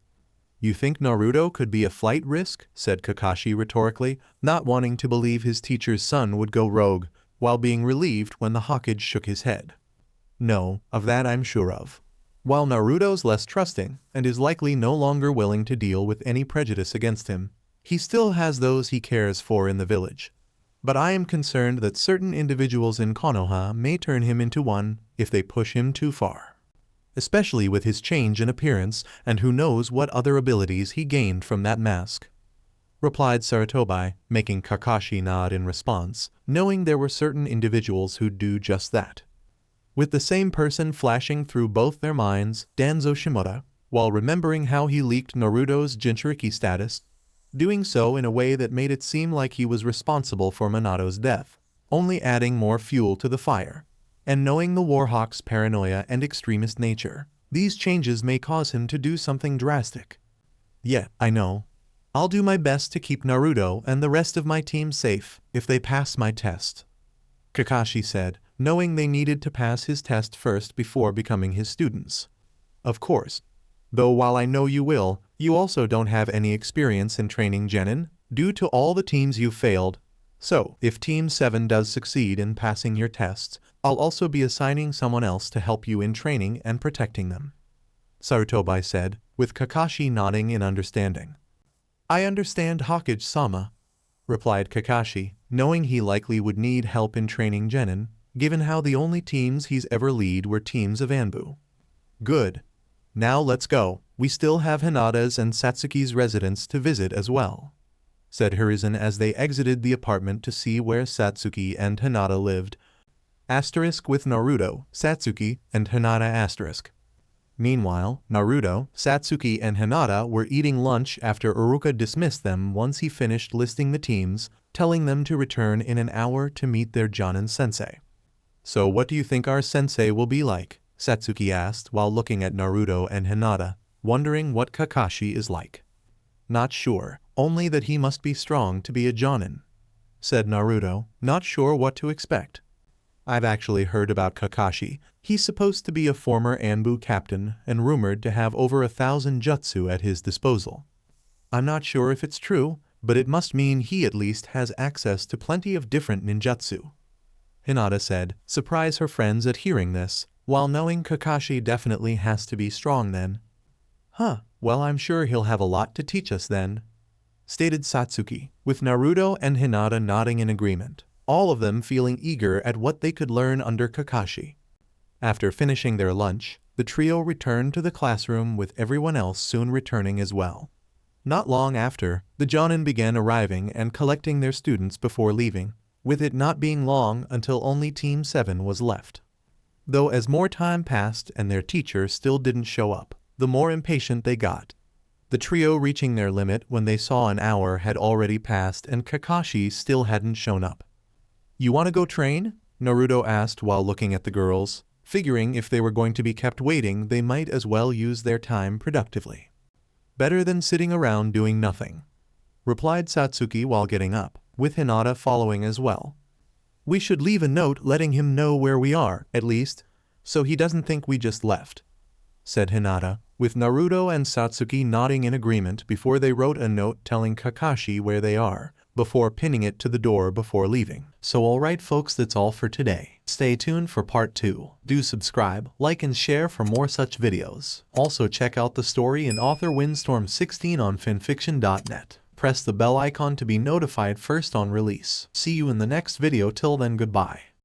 Speaker 2: You think Naruto could be a flight risk? Said Kakashi rhetorically, not wanting to believe his teacher's son would go rogue, while being relieved when the Hokage shook his head. No, of that I'm sure of. While Naruto's less trusting, and is likely no longer willing to deal with any prejudice against him, he still has those he cares for in the village. But I am concerned that certain individuals in Konoha may turn him into one, if they push him too far. Especially with his change in appearance, and who knows what other abilities he gained from that mask. Replied Sarutobi, making Kakashi nod in response, knowing there were certain individuals who'd do just that. With the same person flashing through both their minds, Danzo Shimoda, while remembering how he leaked Naruto's Jinchuriki status, doing so in a way that made it seem like he was responsible for Minato's death, only adding more fuel to the fire. And knowing the Warhawk's paranoia and extremist nature, these changes may cause him to do something drastic. Yeah, I know. I'll do my best to keep Naruto and the rest of my team safe if they pass my test. Kakashi said, knowing they needed to pass his test first before becoming his students. Of course. Though while I know you will, you also don't have any experience in training genin, due to all the teams you've failed. So, if Team 7 does succeed in passing your tests, I'll also be assigning someone else to help you in training and protecting them. Sarutobi said, with Kakashi nodding in understanding. I understand Hokage-sama, replied Kakashi, knowing he likely would need help in training genin, given how the only teams he's ever led were teams of Anbu. Good. Now let's go, we still have Hinata's and Satsuki's residence to visit as well, said Hiruzen as they exited the apartment to see where Satsuki and Hinata lived. Asterisk with Naruto, Satsuki, and Hinata asterisk. Meanwhile, Naruto, Satsuki, and Hinata were eating lunch after Iruka dismissed them once he finished listing the teams, telling them to return in an hour to meet their Jonin sensei. So what do you think our sensei will be like? Satsuki asked while looking at Naruto and Hinata, wondering what Kakashi is like. Not sure, only that he must be strong to be a Jonin, said Naruto, not sure what to expect. I've actually heard about Kakashi. He's supposed to be a former Anbu captain and rumored to have over 1,000 jutsu at his disposal. I'm not sure if it's true, but it must mean he at least has access to plenty of different ninjutsu. Hinata said, surprise her friends at hearing this, while knowing Kakashi definitely has to be strong then. Huh, well I'm sure he'll have a lot to teach us then, stated Satsuki, with Naruto and Hinata nodding in agreement, all of them feeling eager at what they could learn under Kakashi. After finishing their lunch, the trio returned to the classroom with everyone else soon returning as well. Not long after, the Jonin began arriving and collecting their students before leaving, with it not being long until only Team 7 was left. Though as more time passed and their teacher still didn't show up, the more impatient they got. The trio reaching their limit when they saw an hour had already passed and Kakashi still hadn't shown up. You want to go train? Naruto asked while looking at the girls, figuring if they were going to be kept waiting they might as well use their time productively. Better than sitting around doing nothing, replied Satsuki while getting up, with Hinata following as well. We should leave a note letting him know where we are, at least, So he doesn't think we just left," said Hinata, with Naruto and Satsuki nodding in agreement before they wrote a note telling Kakashi where they are, before pinning it to the door before leaving. So alright folks, that's all for today. Stay tuned for part 2. Do subscribe, like and share for more such videos. Also check out the story and author Windstorm 16 on FANFICTIONnet. Press the bell icon to be notified first on release. See you in the next video. Till then, goodbye.